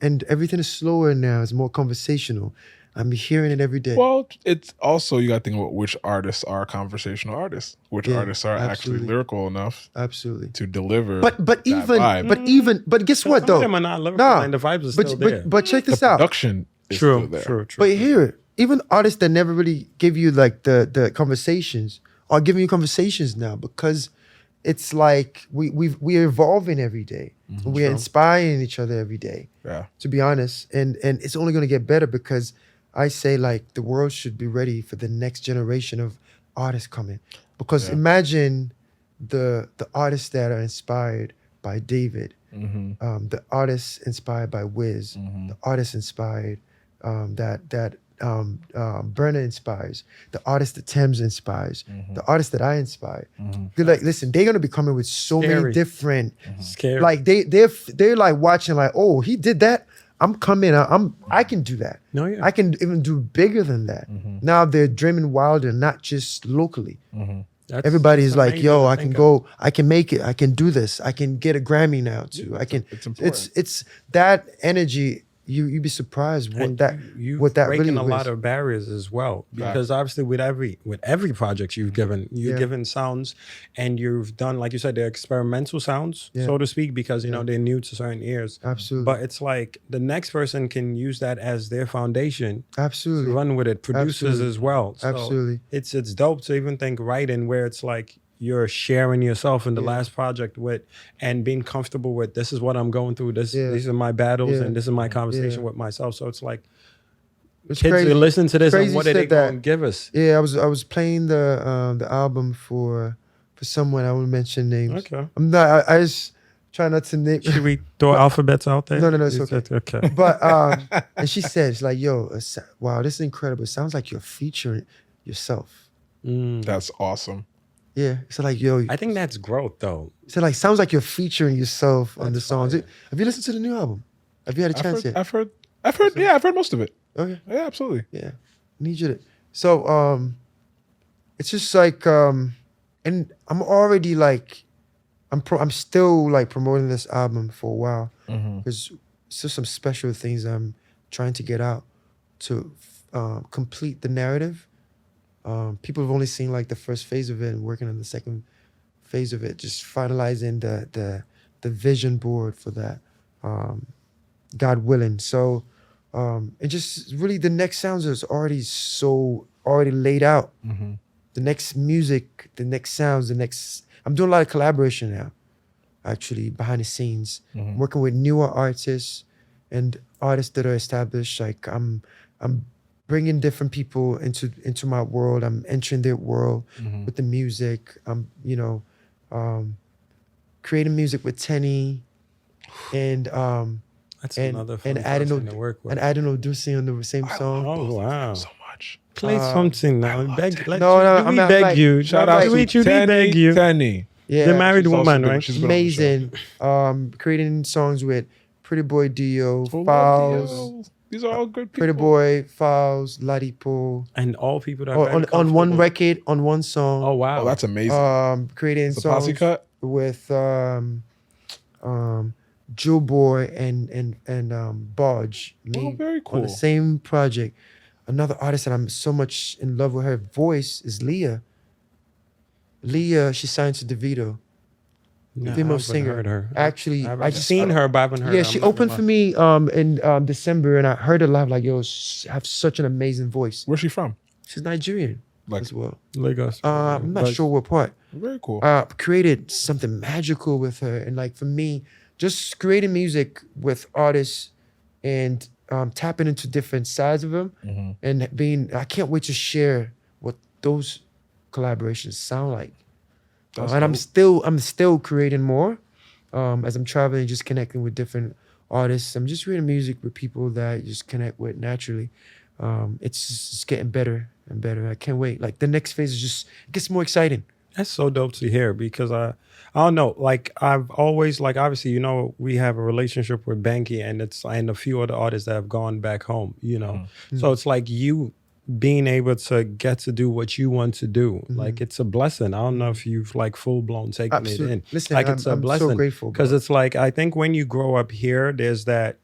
And everything is slower now. It's more conversational. I'm hearing it every day. Well, it's also you got to think about which artists are conversational artists, which Yeah, artists are actually absolutely. lyrical enough Absolutely. to deliver. But that vibe. but guess what Some though? of them are not lyrical, Nah, and the vibes are still but, there. but check the this out. production is True, still there. true. But hear it. Even artists that never really give you like the conversations are giving you conversations now because it's like we're evolving every day. We're inspiring each other every day. Yeah. To be honest, and it's only going to get better because I say like the world should be ready for the next generation of artists coming. Because imagine the artists that are inspired by David, the artists inspired by Wiz, the artists inspired that Burner inspires, the artist that Thames inspires, the artist that I inspire. They're like, listen, they're gonna be coming with so many different, Scary. like they're like watching like, oh, he did that. I'm coming. I can do that. No, yeah. I can even do bigger than that. Now they're dreaming wilder, not just locally. Everybody's like, yo, I can go, I can make it, I can do this, I can get a Grammy now too. I can. It's important. It's that energy. You'd be surprised what that breaking really a lot of barriers as well, because obviously with every project you've given sounds, and you've done, like you said, they're experimental sounds, so to speak, because you know they're new to certain ears. Absolutely. But it's like the next person can use that as their foundation. Absolutely. To run with it. Producers as well. So Absolutely. It's dope to even think writing where it's like you're sharing yourself in the last project with, and being comfortable with, this is what I'm going through. These are my battles, and this is my conversation with myself. So it's like It's kids crazy. will listen to this, Crazy and what are said they that. going to give us? Yeah, I was playing the album for someone. I won't mention names. Okay. I'm not. I just try not to name. Should we throw alphabets out there? No, it's okay. Okay. But and she said, it's like, yo, wow, this is incredible. It sounds like you're featuring yourself. That's awesome. Yeah, it's like, yo, I think that's growth, though. so like, sounds like you're featuring yourself on the songs. Have you listened to the new album? Have you had a chance yet? I've heard. Yeah, I've heard most of it. Okay. Yeah, absolutely. Yeah, need you to. So it's just like and I'm already like, I'm still like promoting this album for a while because it's just some special things I'm trying to get out to complete the narrative. People have only seen like the first phase of it and working on the second phase of it, just finalizing the vision board for that, God willing. So it just really, the next sounds is already laid out. The next music, the next sounds, I'm doing a lot of collaboration now, actually, behind the scenes. I'm working with newer artists and artists that are established. Like I'm bringing different people into my world. I'm entering their world with the music. I'm, creating music with Tenny and That's another fun adding person to work with. and adding Odussi on the same song. Oh, wow. So much. Play something now. I'm We not beg like- you. Shout out out to to we beg you. Tenny. Yeah, The married She's also woman, been- right? she's been on the show. amazing. Creating songs with Pretty Boy Dio, Oh, Fowls, Dio. These are all good people. Pretty Boy, Fowls, Ladipo. And all people that are On very one comfortable. record, on one song. Oh, wow. Oh, that's amazing. Creating It's a posse songs cut. with Joe Boy and Bodge. Oh, very On cool. the same project. Another artist that I'm so much in love with her voice is Leah. Leah, she signed to DeVito. No, I female haven't singer. heard her. Actually, I've seen her, but I haven't heard yeah, her. she I'm not opened gonna for me in December, and I heard her live. Like, yo, she have such an amazing voice. Where's she from? She's Nigerian Like, as well. lie. Lagos. I'm not But sure what part. very cool. Created something magical with her, and like for me, just creating music with artists and tapping into different sides of them, and I can't wait to share what those collaborations sound like. That's And dope. I'm still creating more as I'm traveling, just connecting with different artists. I'm just creating music with people that I just connect with naturally. It's getting better and better. I can't wait. Like the next phase is just, it gets more exciting. That's so dope to hear, because I don't know, like I've always, like, obviously, you know, we have a relationship with Banky and a few other artists that have gone back home, you know. So it's like you being able to get to do what you want to do, like it's a blessing. I don't know if you've like full blown taken Absolutely. it in. Listen, like it's a I'm blessing. so grateful, because bro. it's like, I think when you grow up here, there's that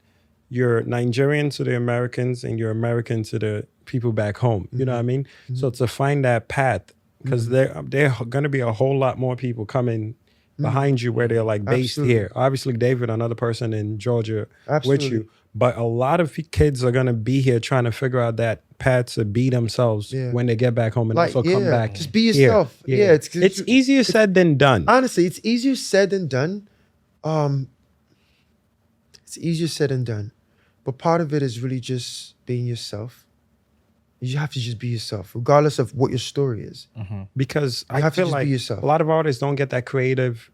you're Nigerian to the Americans and you're American to the people back home. You know what I mean? So to find that path, because there are going to be a whole lot more people coming behind you where they're like based Absolutely. here. Obviously, David, another person in Georgia Absolutely. with you. But a lot of kids are going to be here trying to figure out that prepared to be themselves when they get back home and also come back. Just be yourself. Here. Yeah, it's easier said than done. Honestly, it's easier said than done. It's easier said than done. But part of it is really just being yourself. You have to just be yourself, regardless of what your story is. Because You I have to feel just like be yourself. a lot of artists don't get that creative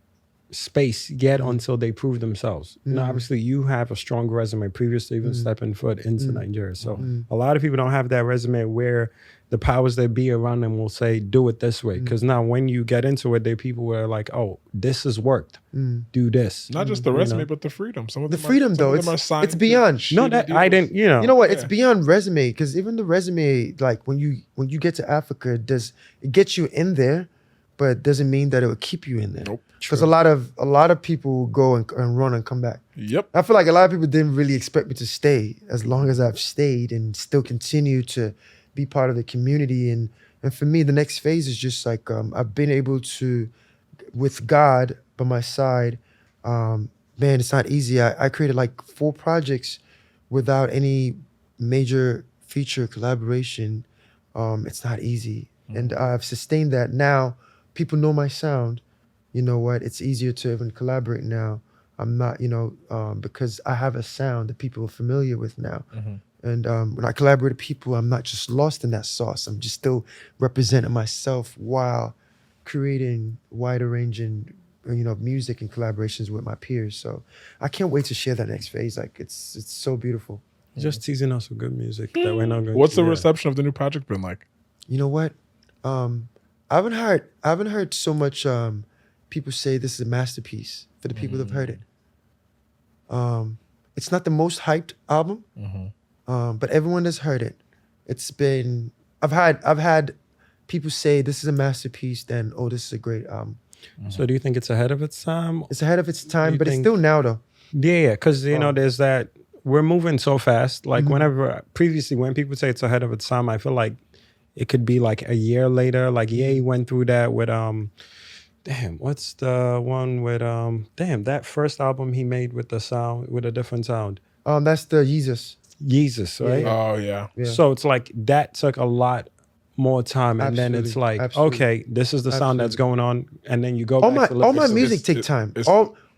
space yet until they prove themselves. You know, obviously you have a strong resume previous to even stepping foot into Nigeria. So a lot of people don't have that resume where the powers that be around them will say, do it this way. Because now when you get into it, there are people who are like, oh, this has worked. Do this. Not just the resume, but the freedom. Some of The them freedom, are, though, some of them are signed it's beyond. to No, shitty that I deals. didn't, you know. You know what? It's beyond resume, because even the resume, like when you get to Africa, it gets you in there, but it doesn't mean that it will keep you in there. Nope. Because a lot of people go and run and come back. Yep. I feel like a lot of people didn't really expect me to stay as long as I've stayed and still continue to be part of the community. And for me, the next phase is just like I've been able to, with God by my side, man, it's not easy. I created like 4 projects without any major feature collaboration. It's not easy. And I've sustained that. Now people know my sound. You know what? It's easier to even collaborate now. I'm not, because I have a sound that people are familiar with now. And when I collaborate with people, I'm not just lost in that sauce. I'm just still representing myself while creating wider ranging, music and collaborations with my peers. So I can't wait to share that next phase. Like it's so beautiful. Just teasing us with good music that we're not going What's to the reception of the new project been like? You know what? I haven't heard so much people say this is a masterpiece for the people that've heard it. It's not the most hyped album, but everyone that's heard it, it's been. I've had people say this is a masterpiece. Then this is a great album. So do you think it's ahead of its time? It's ahead of its time, You but it's think- still now though. Yeah, because there's that we're moving so fast. Like whenever previously when people say it's ahead of its time, I feel like it could be like a year later. Like Ye went through that with what's the one with that first album he made with the sound with a different sound. That's the Jesus. Right? Oh yeah. Yeah. So it's like that took a lot more time, and then it's like, Absolutely. okay, this is the sound that's going on, and then you go All back my to all my listen to music take time.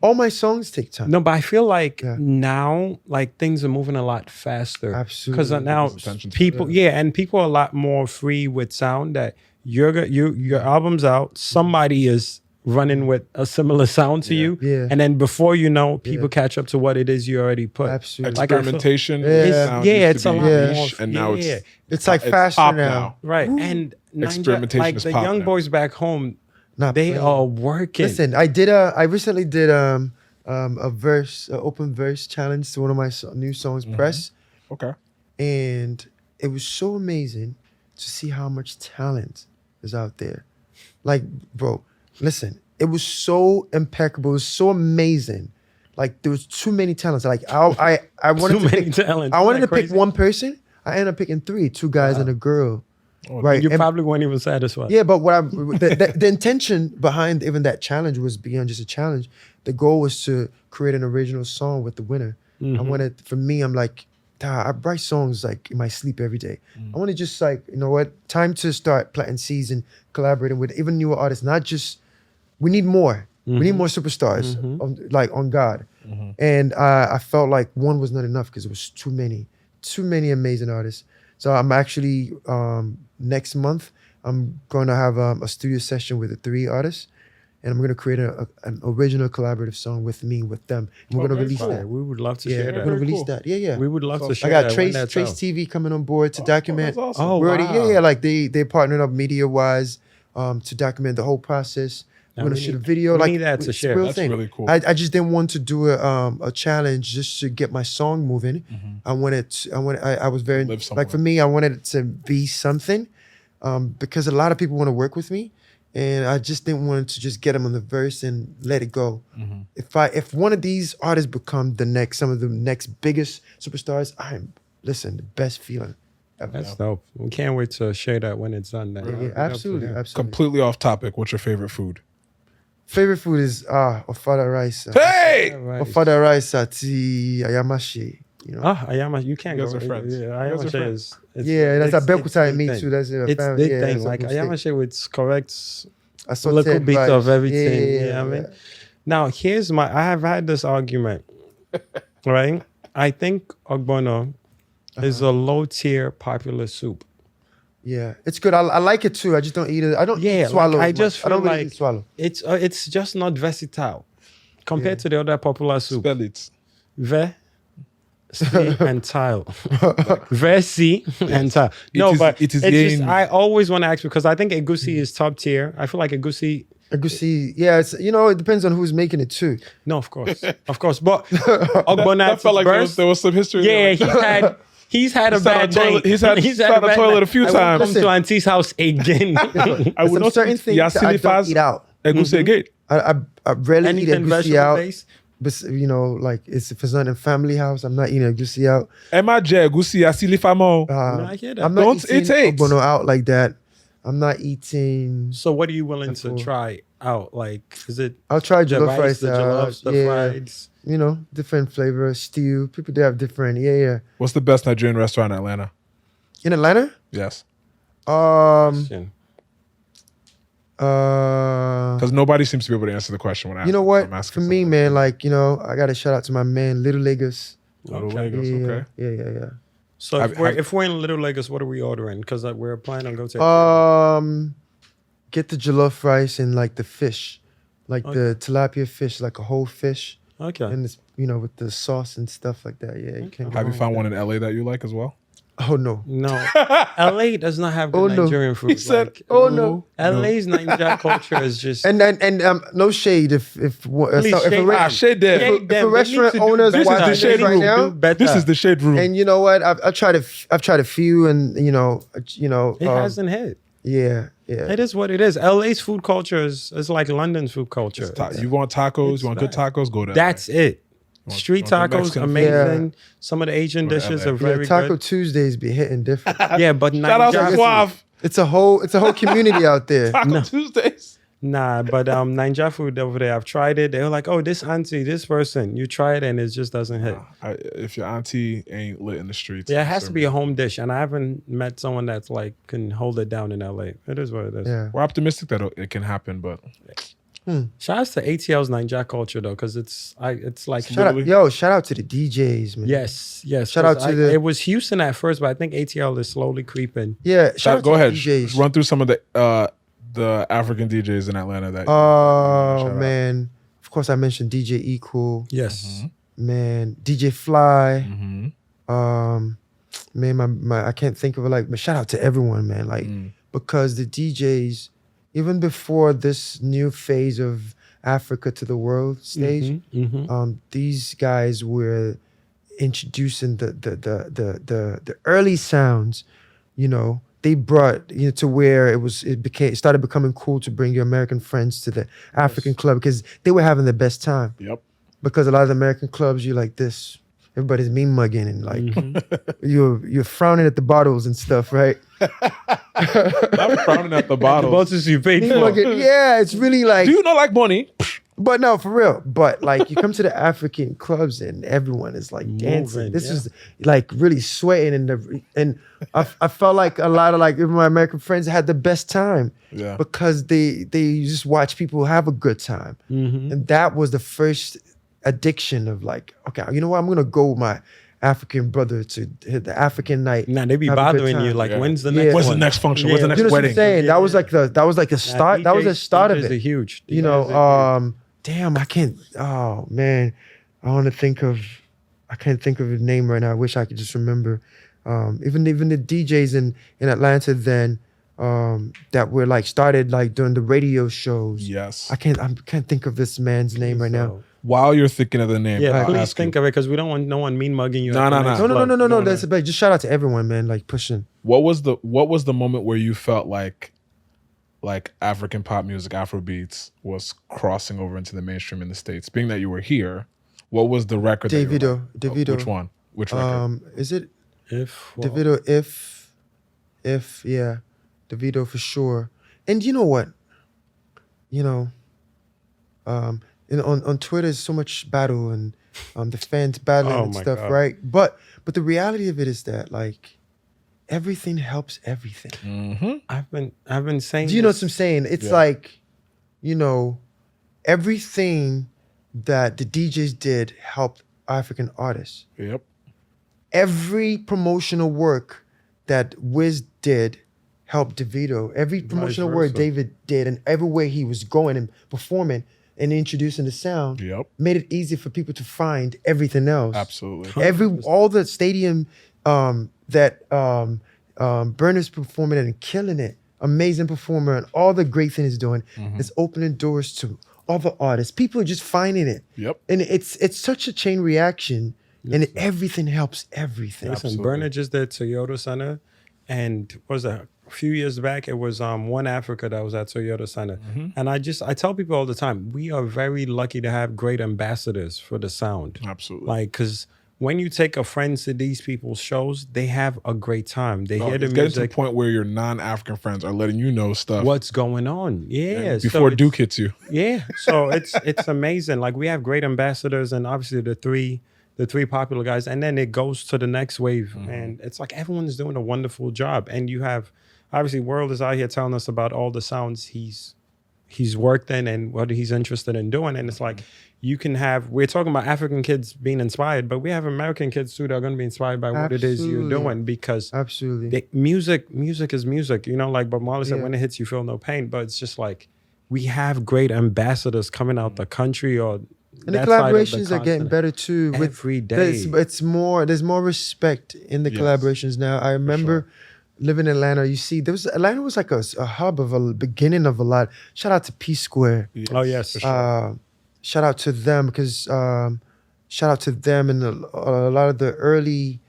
All my songs take time. No, but I feel like Yeah. now, like things are moving a lot faster. Absolutely. Because now Attention people, and people are a lot more free with sound. That your album's out, somebody is running with a similar sound to you, and then before you know, people catch up to what it is you already put. Absolutely. Like I feel- Experimentation. Yeah. sound Yeah, used to it's a be lot niche, more. and now Yeah. It's like it's faster pop now. Right, and Experimentation like is the pop young now. boys back home, Not they playing. are working. Listen, I recently did a open verse challenge to one of my new songs, Press, Okay. and it was so amazing to see how much talent is out there. Like, bro, listen, it was so impeccable, it was so amazing. Like there was too many talents. Like I wanted Too to many pick, talents. I wanted Isn't to that pick crazy? one person. I ended up picking 3, 2 guys and a girl. Right. You And- probably weren't even satisfied. yeah, but the intention behind even that challenge was beyond just a challenge. The goal was to create an original song with the winner. I wanted, for me, I'm like, I write songs like in my sleep every day. I want to just like, you know what, time to start planting seeds and collaborating with even newer artists. Not just, we need more. We need more superstars on God. And I felt like one was not enough because it was too many amazing artists. So I'm actually, next month, I'm going to have a studio session with the 3 artists, and I'm going to create an original collaborative song with them. And we're going to release Yeah, that. we would love to Yeah, share we're that. going to release cool. that. Yeah. We would love to I share got that. Trace when that's Trace out. TV coming on board to document. that's awesome. Oh, We're already, wow. like they partnered up media-wise to document the whole process. We're Now going to we shoot a need- video. we like need that to it's a share. real That's thing. really cool. I just didn't want to do a challenge just to get my song moving. I was very Live like somewhere. for me, I wanted it to be something because a lot of people want to work with me, and I just didn't want to just get them on the verse and let it go. If one of these artists become some of the next biggest superstars, the best feeling ever. That's dope. We can't wait to share that when it's done. Then. Yeah, absolutely. Completely off topic. What's your favorite food? Favorite food is ofada rice. Hey! Ofada rice ati ayamashi. You know. Ayama, you can't You go. guys are friends. Yeah, You guys are Ayama friends. Yeah, that's it's Abeokuta and the me thing. too. That's a It's family. the Yeah, thing. that's Like a mistake. Ayama with correct a Assorted little bit of vibes. everything. Yeah, You know what I mean? Now, here's I have had this argument, right? I think ogbono is a low tier popular soup. Yeah, it's good. I like it too. I just don't eat it. I don't Yeah, eat swallow. like, I as just much. I don't feel really like eat swallow. It's just not versatile compared to the other popular soup. Spell it. Ve, si, and tile. Versi and tile. No, but it is it's just in- I always want to ask because I think egusi is top tier. I feel like egusi. Egusi, yeah, it's it depends on who's making it too. No, of course, but Ogbonna That felt like there was some history. Yeah, there. he's had a He's sat on bad toilet- day. he's had- sat on a bad toilet night. a few I won't times. Come to Auntie's house again. I would Some not certain things that I don't eat out. Egusi gate. I rarely eat Anything egusi vegetable out. based. But like if it's not in family house, I'm not eating egusi out. Emma J Egusi Asili Famo. I hear that. I'm not Don't eating eat it. ogbono out like that. I'm not eating. So, what are you willing to Simple. try out? Like, is it I'll try the jollof rice. rice, the jollof, the yeah, frieds? different flavor, stew. People they have different. Yeah. What's the best Nigerian restaurant in Atlanta? In Atlanta, Yes. Question. Because nobody seems to be able to answer the question when I you know what? I'm asking For me, someone. man, like I got to shout out to my man, Little Lagos. Little Okay. Lagos, okay. Yeah. So, Have- if we're in Little Lagos, what are we ordering? Because we're planning on going to. Get the jollof rice and like the fish, like Okay. the tilapia fish, like a whole fish, Okay. and it's with the sauce and stuff like that. Yeah, you can't. go Have you wrong found with one in LA that you like as well? that. Oh no. No, LA does not have good Oh, no. Nigerian food. He said, Like, Oh no. LA's Nigeria culture is just. And no shade if Please if shade a Ah, shade there. Shade if them. a They restaurant need to do owners better. watching They this need shade to room. do better. This is the shade room. and you know what I've tried a few and It hasn't hit. yeah. It is what it is. LA's food culture is like London's food culture. You want tacos? It's You want good bad. tacos? Go to That's it. want- Street you want the tacos, Mexican amazing. Some of the Asian Go to dishes LA. are very Taco good. Tuesdays be hitting different. Yeah, but Shout out to Nigeria, Suave. It's a whole community out there. Taco Tuesdays. nah. But Nigeria food over there, I've tried it. They were like, "Oh, this auntie, this person." You try it and it just doesn't hit. If your auntie ain't lit in the streets, Yeah, it has to be a home dish, and I haven't met someone that's like can hold it down in LA. It is what it is. Yeah. We're optimistic that it can happen, but Shout out to ATL's Nigeria culture though, because it's like Shout out to the DJs, man. yes. Shout out 'cause to the- It was Houston at first, but I think ATL is slowly creeping. Yeah. Shout out go to ahead. the DJs. Run through some of the African DJs in Atlanta that. Oh shout out. man. Of course I mentioned DJ Equal. Yes. Man, DJ Fly. Mhm. Man, my I can't think of it like, but shout out to everyone, man. Like because the DJs, even before this new phase of Africa to the world stage, these guys were introducing the early sounds, they brought to where it started becoming cool to bring your American friends to the African club because they were having the best time. Yep. Because a lot of the American clubs, you like this, everybody's mean mugging and like you're frowning at the bottles and stuff, right? I'm frowning at the The bottles. bottles you paid Mean for. mugging, yeah, it's really like. Do you not like money? But no, for real. But like you come to the African clubs and everyone is like dancing. Moving, This yeah. is like really sweating and I felt like a lot of like even my American friends had the best time. Yeah. Because they just watch people have a good time. And that was the first addiction of like, okay, you know what? I'm gonna go with my African brother to hit the African night. Nah, they be have a good bothering you time. like, Yeah. when's the Yeah. next What's one? the next function? What's the next You know what I'm wedding? saying? Yeah, That was like the start. That was the start of DJs it. are huge. You DJs know, are huge. damn, I can't. Oh man, I want to think of. I can't think of his name right now. I wish I could just remember. Even the DJs in Atlanta then that were like started like doing the radio shows. Yes. I can't think of this man's name right now. So, While you're thinking of the name, yeah, I'll please ask think you, of it because we don't want no one mean mugging you. No, at the no, no. next No. club. That's about just shout out to everyone, man. Like pushing. what was the moment where you felt like African pop music, Afro beats, was crossing over into the mainstream in the States? Being that you were here, what was the record? that you were like, Davido. Which one? Which record? Is it If Davido? If yeah, Davido for sure. And you know what? On Twitter is so much battle and the fans battling Oh and my stuff, God. right? But the reality of it is that like everything helps everything. I've been saying Do you know this. what I'm saying? It's Yeah. like, you know, everything that the DJs did helped African artists. Yep. Every promotional work that Wiz did helped DeVito. Every promotional work versa. David did, and everywhere he was going and performing and introducing the sound, Yep. made it easy for people to find everything else. Absolutely. All the stadium that Burner's performing and killing it, amazing performer, and all the great things he's doing is opening doors to other artists. People are just finding it. Yep. And it's such a chain reaction, and everything helps everything. Listen, Absolutely. Burner just did Toyota Center, and what was that? A few years back, it was One Africa that was at Toyota Center. And I tell people all the time, we are very lucky to have great ambassadors for the sound. Absolutely. Like, because when you take a friend to these people's shows, they have a great time. They hear the It's getting to the music. point where your non-African friends are letting you know stuff What's going on? Yeah. before so Duke hits you. Yeah, so it's amazing. Like we have great ambassadors, and obviously the three popular guys, and then it goes to the next wave, and it's like everyone's doing a wonderful job. And you have obviously WurlD is out here telling us about all the sounds he's worked in and what he's interested in doing, and it's like you can have. We're talking about African kids being inspired, but we have American kids too that are going to be inspired by what it is you're Absolutely. doing because Absolutely. music is music. You know, like Bob Marley said, Yeah. when it hits, you feel no pain. But it's just like we have great ambassadors coming out the country or And the that side of the collaborations are getting continent. better too. Every day. There's more respect in the Yes. collaborations now. I remember living in Atlanta. You see, Atlanta was like a hub of a beginning of a lot. Shout out to P Square. Oh yes, for sure. Shout out to them because shout out to them and a lot of the early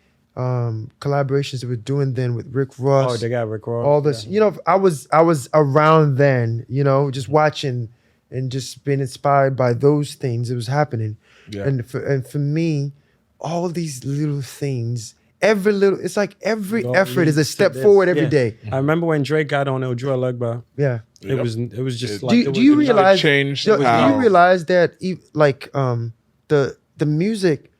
collaborations that we're doing then with Rick Ross. Oh, they got Rick Ross. All this, you know, I was around then, you know, just watching and just being inspired by those things that was happening. Yeah. And for me, all these little things, it's like every Go effort is a leads to step this. forward every Yeah. day. I remember when Drake got on Ojua Legba. Yeah. It was just It- like Do it was- you it was- realize? changed Do how- you realize that the music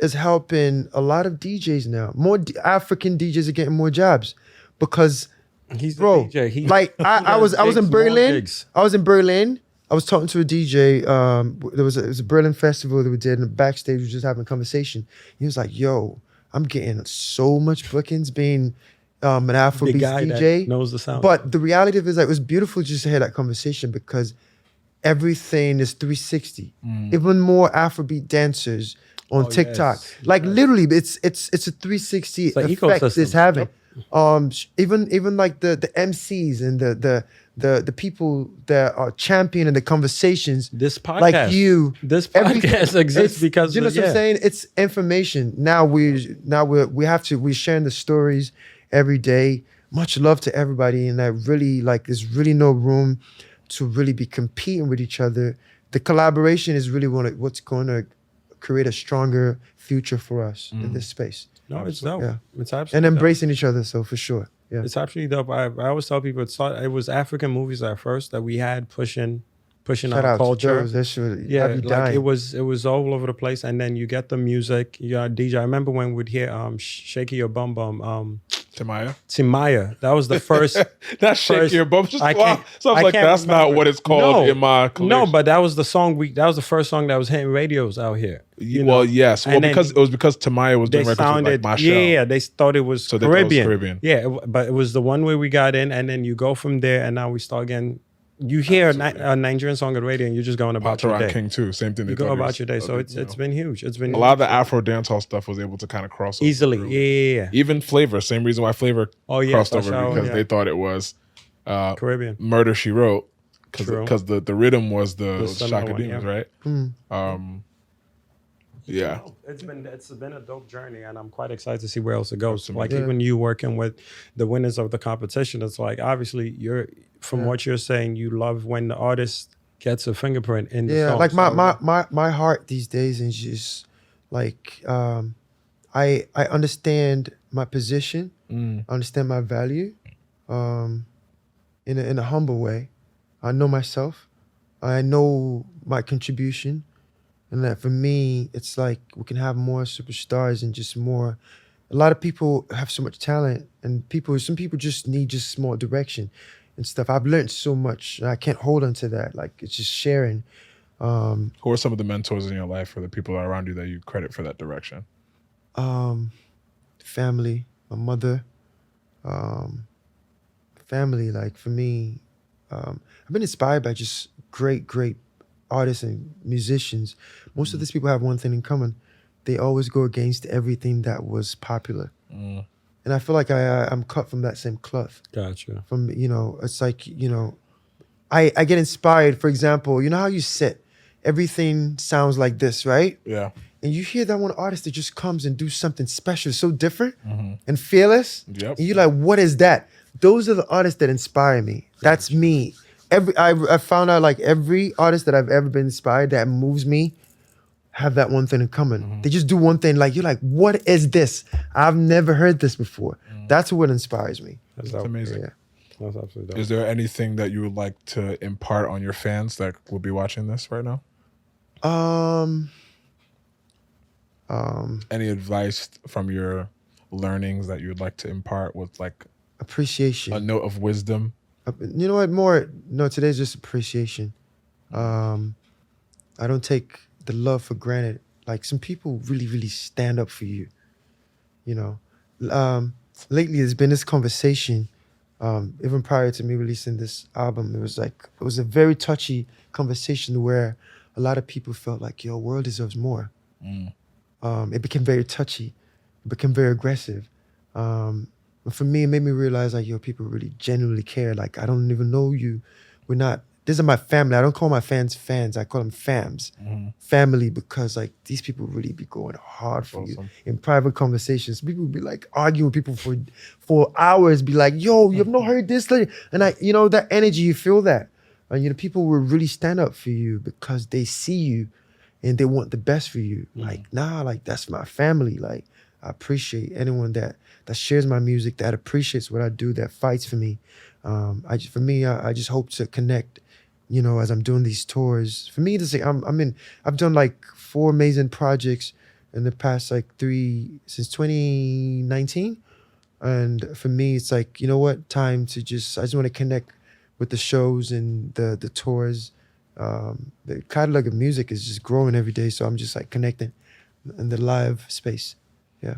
is helping a lot of DJs now? More African DJs are getting more jobs because, He's the bro, DJ. He, like I was in gigs, more Berlin. gigs. I was in Berlin. I was talking to a DJ. It was a Berlin festival that we did, and backstage we were just having a conversation. He was like, "Yo, I'm getting so much bookings being an the Afrobeats guy DJ." that knows the sound. But the reality of it is like, it was beautiful just to hear that conversation because everything is 360. Even more Afrobeat dancers on Oh, TikTok. yes. Like literally, it's a 360 an effect ecosystem. it's having. Even like the MCs and the people that are championing the conversations. This podcast, like you, this everything- podcast exists it's- because you know of, what I'm saying. It's information. Now we're sharing the stories every day. Much love to everybody, and I really like. There's really no room to really be competing with each other. The collaboration is really what's going to create a stronger future for us in this space. No, it's dope. Yeah. It's absolutely And dope. embracing each other, so for sure. Yeah. It's absolutely dope. I always tell people it was African movies at first that we had pushing Shout our out culture. to those. That should Yeah, have you like dying. it was all over the place, and then you get the music. You got DJ. I remember when we'd hear "Shaky Your Bum Bum," Timaya. Timaya. That was the first. That shake First- your bum. Just I wow. can't- So I was I like, can't that's not remember. what it's called in my collection. No, but that was the song that was the first song that was hitting radios out here. You know? well, yes. Well, And then because Tamaya was they doing records with sounded, like Machel. yeah, they thought it was So they thought it was Caribbean. Caribbean. Yeah, but it was the one way we got in, and then you go from there, and now we start getting. You hear a Nigerian song on the radio, and you're just going about your Patoran day. King too. Same thing. You go about your day, so it's been huge. It's been a lot of the Afro dancehall stuff was able to kind of cross over easily. through. Yeah. Even Flavor, same reason why Flavor Oh, yeah, crossed for over sure, because yeah. they thought it was Caribbean. Murder She Wrote True. because the rhythm was the similar Shaka one, Demons, yeah. right? Yeah. It's been a dope journey, and I'm quite excited to see where else it goes. Absolutely. Like Yeah. even you working with the winners of the competition, it's like obviously from what you're saying, you love when the artist gets a fingerprint in the Yeah, song. like So, my heart these days is just like I understand my position, I understand my value, in a humble way. I know myself, I know my contribution, And that for me, it's like we can have more superstars and just more. A lot of people have so much talent, and some people just need just small direction and stuff. I've learned so much, and I can't hold on to that. Like, it's just sharing. Who are some of the mentors in your life or the people around you that you credit for that direction? Family, my mother, family. Like for me, I've been inspired by just great artists and musicians. Most of these people have one thing in common: they always go against everything that was popular. And I feel like I'm cut from that same cloth. Gotcha. From it's like I get inspired. For example, you know how you sit, everything sounds like this, right? Yeah. And you hear that one artist that just comes and do something special, so different and fearless. Yep. And you're like, what is that? Those are the artists that inspire me. That's me. I found out like every artist that I've ever been inspired that moves me have that one thing in common. They just do one thing. Like you're like, what is this? I've never heard this before. That's what inspires me. That's amazing. Yeah. That's absolutely dope. Is there anything that you would like to impart on your fans that will be watching this right now? Any advice from your learnings that you would like to impart with like Appreciation. a note of wisdom? You know what? Today's just appreciation. I don't take the love for granted. Like some people really stand up for you. Lately there's been this conversation, even prior to me releasing this album, it was a very touchy conversation where a lot of people felt like, yo, WurlD deserves more. It became very touchy, it became very aggressive. But for me, it made me realize like, yo, people really genuinely care. Like, I don't even know you. This is my family. I don't call my fans, I call them fams. Family, because like these people really be going hard for you in private conversations. People be like arguing with people for hours, be like, yo, you have not heard this? And that energy, you feel that. And people will really stand up for you because they see you and they want the best for you. Like, that's my family. Like, I appreciate anyone that shares my music, that appreciates what I do, that fights for me. I just hope to connect, as I'm doing these tours. For me, I've done like 4 amazing projects in the past like 3 since 2019. And for me, it's like, you know what, time to I just want to connect with the shows and the tours. The catalog of music is just growing every day. So I'm just like connecting in the live space. Yeah.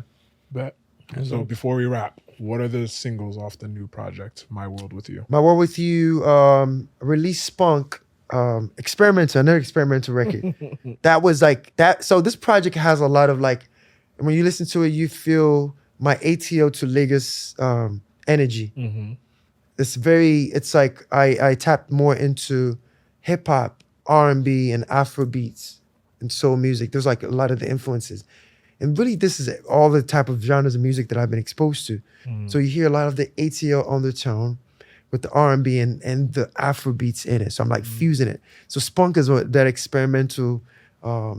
Bet. So before we wrap, what are the singles off the new project, My WurlD With You? My WurlD With You, release Spunk, another experimental record. That was like that. So this project has a lot of like, when you listen to it, you feel my ATO to Lagos energy. It's like I tapped more into hip hop, R&B, and Afro beats and soul music. There's like a lot of the influences. And really, this is all the type of genres of music that I've been exposed to. So you hear a lot of the ATL undertone with the R&B and the Afro beats in it. So I'm like fusing it. So Spunk is that experimental,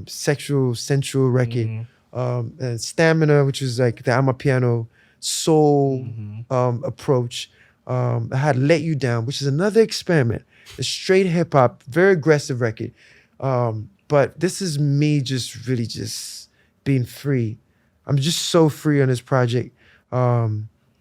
sexual, sensual record. And Stamina, which is like the Amapiano soul approach. I had Let You Down, which is another experiment. A straight hip hop, very aggressive record. But this is me just really just being free. I'm just so free on this project.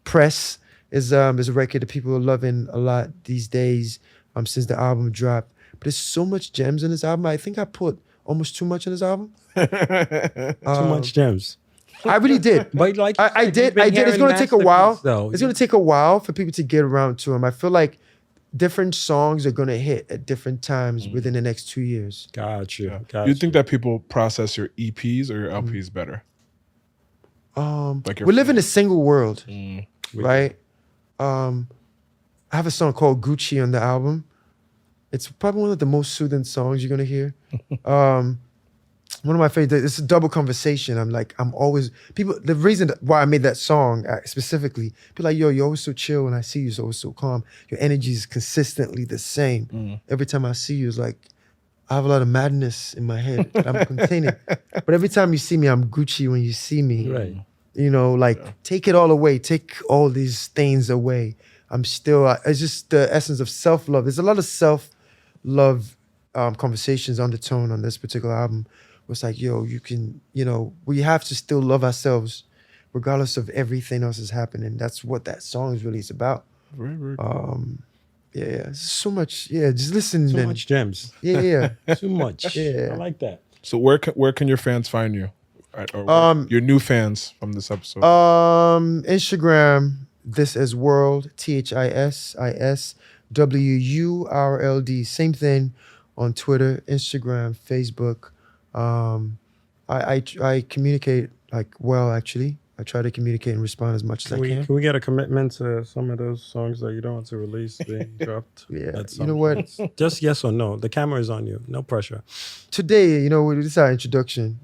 Press is a record that people are loving a lot these days since the album dropped. But there's so much gems in this album. I think I put almost too much in this album. Too much gems. I really did. But like I did. It's going to take a while. It's going to take a while for people to get around to them. I feel like different songs are going to hit at different times within the next 2 years. Gotcha. You think that people process your EPs or your LPs better? We live in a single world, right? I have a song called Gucci on the album. It's probably one of the most soothing songs you're going to hear. One of my favorite, it's a double conversation. The reason why I made that song specifically, people like, yo, you're always so chill when I see you, you're always so calm. Your energy is consistently the same. Every time I see you, it's like, I have a lot of madness in my head that I'm containing. But every time you see me, I'm Gucci when you see me. Right. Take it all away. Take all these things away. I'm still, it's just the essence of self-love. There's a lot of self-love conversations undertone on this particular album. was like, yo, you can, we have to still love ourselves regardless of everything else is happening. That's what that song is really is about. Very, very cool. Yeah, so much. Yeah, just listen. So much gems. Yeah. Too much. Yeah. I like that. So where can your fans find you? Right, or your new fans from this episode. Instagram, this is WurlD, THISISWURLD. Same thing on Twitter, Instagram, Facebook. I communicate actually. I try to communicate and respond as much as I can. Can we get a commitment to some of those songs that you don't want to release being dropped? Yeah. You know what? Just yes or no. The camera is on you. No pressure. Today, this is our introduction.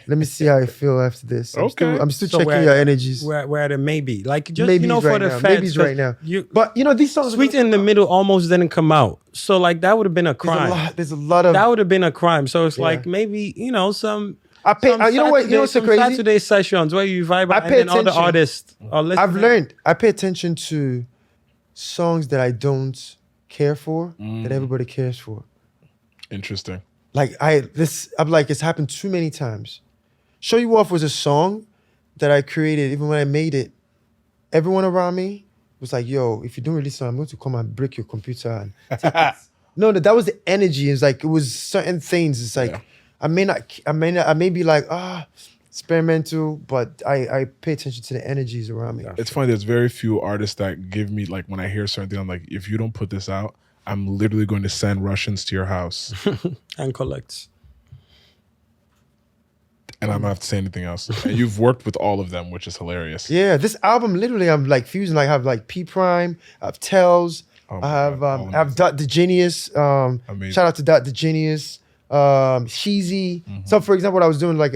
Let me see how I feel after this. I'm still checking your energies. Where there may be. Like, just, Maybes for right the now. fans. Maybes right now. But, these songs... Sweet in the Middle almost didn't come out. So, like, that would have been a crime. There's a lot of... That would have been a crime. So, it's like, maybe, some... you know what's so crazy? Saturday sessions where you vibe and then other artists are listening. I've learned. I pay attention to songs that I don't care for, that everybody cares for. Interesting. Like, I'm like, it's happened too many times. Show You Off was a song that I created, even when I made it. Everyone around me was like, yo, if you don't release song, I'm going to come and break your computer. And no, that was the energy. It's like, it was certain things. It's like, I may be like, experimental, but I pay attention to the energies around me. It's funny, there's very few artists that give me, like, when I hear certain things, I'm like, if you don't put this out, I'm literally going to send Russians to your house. And collect. And I don't have to say anything else. And you've worked with all of them, which is hilarious. Yeah, this album, literally, I'm like fusing. Like, I have like P Prime, I have Tells, I have Dr. Genius. Shout out to Dr. Genius. Sheezy. So, for example, what I was doing, like,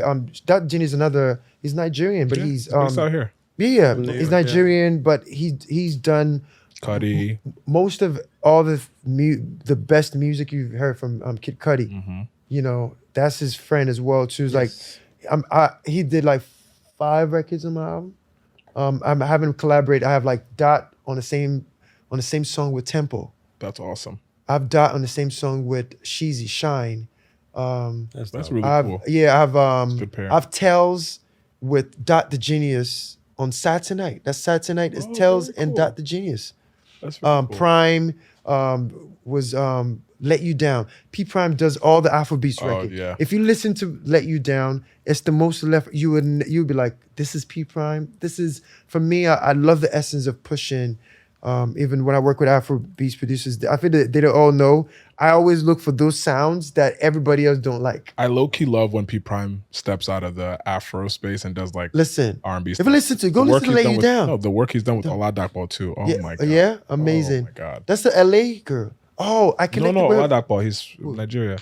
Dr. Genius, he's Nigerian, but he's based out here. Yeah, he's Nigerian, but he's done Cudi. Most of all the best music you've heard from Kid Cudi. That's his friend as well too. It's like, he did like 5 records on my album. I'm having him collaborate. I have like Dot on the same song with Tempo. That's awesome. I have Dot on the same song with Sheezy, Shine. That's really cool. Yeah, I I have Tells with Dot the Genius on Saturday Night. That's Saturday Night. It's Tells and Dot the Genius. That's really cool. Prime was Let You Down. P Prime does all the Afrobeats record. Yeah. If you listen to Let You Down, it's the most left. You'd be like, this is P Prime. This is, for me, I love the essence of pushing. Even when I work with Afrobeats producers, I feel that they don't all know. I always look for those sounds that everybody else don't like. I low-key love when P Prime steps out of the Afro space and does like R&B If stuff. you listen to Let You Down. No, the work he's done with Oladapo too. Oh my God. Yeah, amazing. Oh my God. That's the LA girl. Oh, I connected with Oladapo. He's from Nigeria.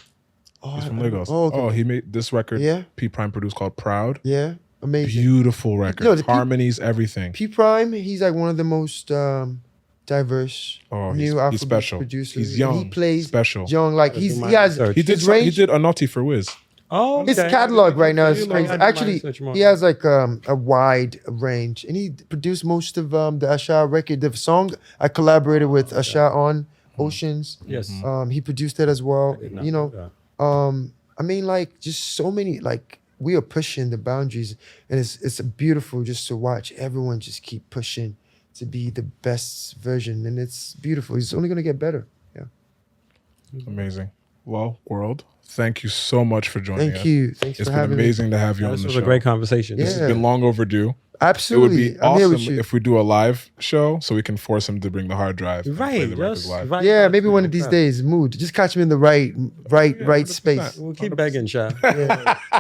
He's from Lagos. He made this record. Yeah. P Prime produced called Proud. Yeah, amazing. Beautiful record. Harmonies, everything. P Prime, he's like one of the most diverse new Afrobeat producers. He's young. He plays special. Young, like he did a Naughty for Wiz. Oh, okay. His catalog right now is crazy. Actually, he has like a wide range, and he produced most of the Asha record. The song I collaborated with Asha on, Oceans. Yes. He produced that as well. I mean, like, just so many, like, we are pushing the boundaries, and it's beautiful just to watch everyone just keep pushing to be the best version, and it's beautiful. It's only gonna get better. Yeah. Amazing. Well, WurlD, thank you so much for joining us. Thank you. Thanks for having me. It's been amazing to have you on the show. This was a great conversation. This has been long overdue. Absolutely. It would be awesome if we do a live show so we can force him to bring the hard drive. Right. Yeah, maybe one of these days. Mood. Just catch me in the right space. We'll keep begging, Sha.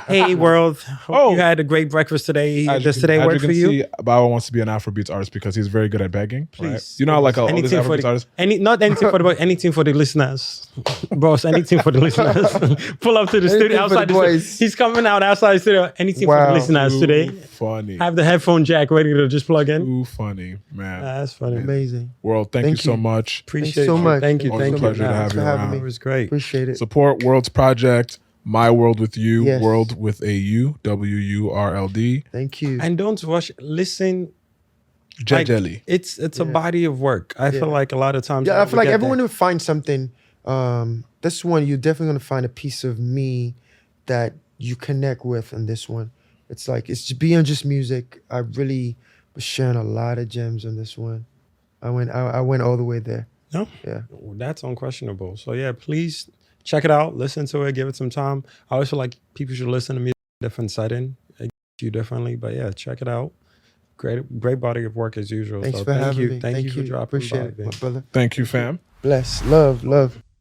Hey, WurlD. Hope you had a great breakfast today. Does today work for you? Bawa wants to be an Afrobeats artist because he's very good at begging. Please. Right? You know how like all these Afrobeats artists? Not anything for the anything for the listeners. Bros, anything for the listeners. Pull up to the studio outside the studio. He's coming out outside the studio. Anything for the listeners today. Funny. Have the headphone jack ready to just plug in. Too funny, man. That's funny. Amazing. WurlD, thank you so much. Appreciate it so much. Thank you. Thank you. Pleasure to have you around. It was great. Appreciate it. Support WurlD's project, My World with You, WurlD with a U, WURLD. Thank you. And don't rush. Listen. Jelly. It's a body of work. I feel like a lot of times. Yeah, I feel like everyone will find something. This one, you're definitely gonna find a piece of me that you connect with on this one. It's like it's beyond just music. I really was sharing a lot of gems on this one. I went all the way there. No, Yeah. well, that's unquestionable. So yeah, please check it out, listen to it, give it some time. I always feel like people should listen to music in a different setting. It gets you differently, but yeah, check it out. Great body of work as usual. Thanks so for thank having you, me. thank you for dropping Appreciate by, it, my brother. Thank you, fam. Bless, love.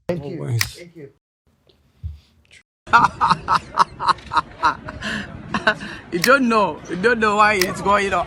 Thank you. Always. Thank you. You don't know why it's going on.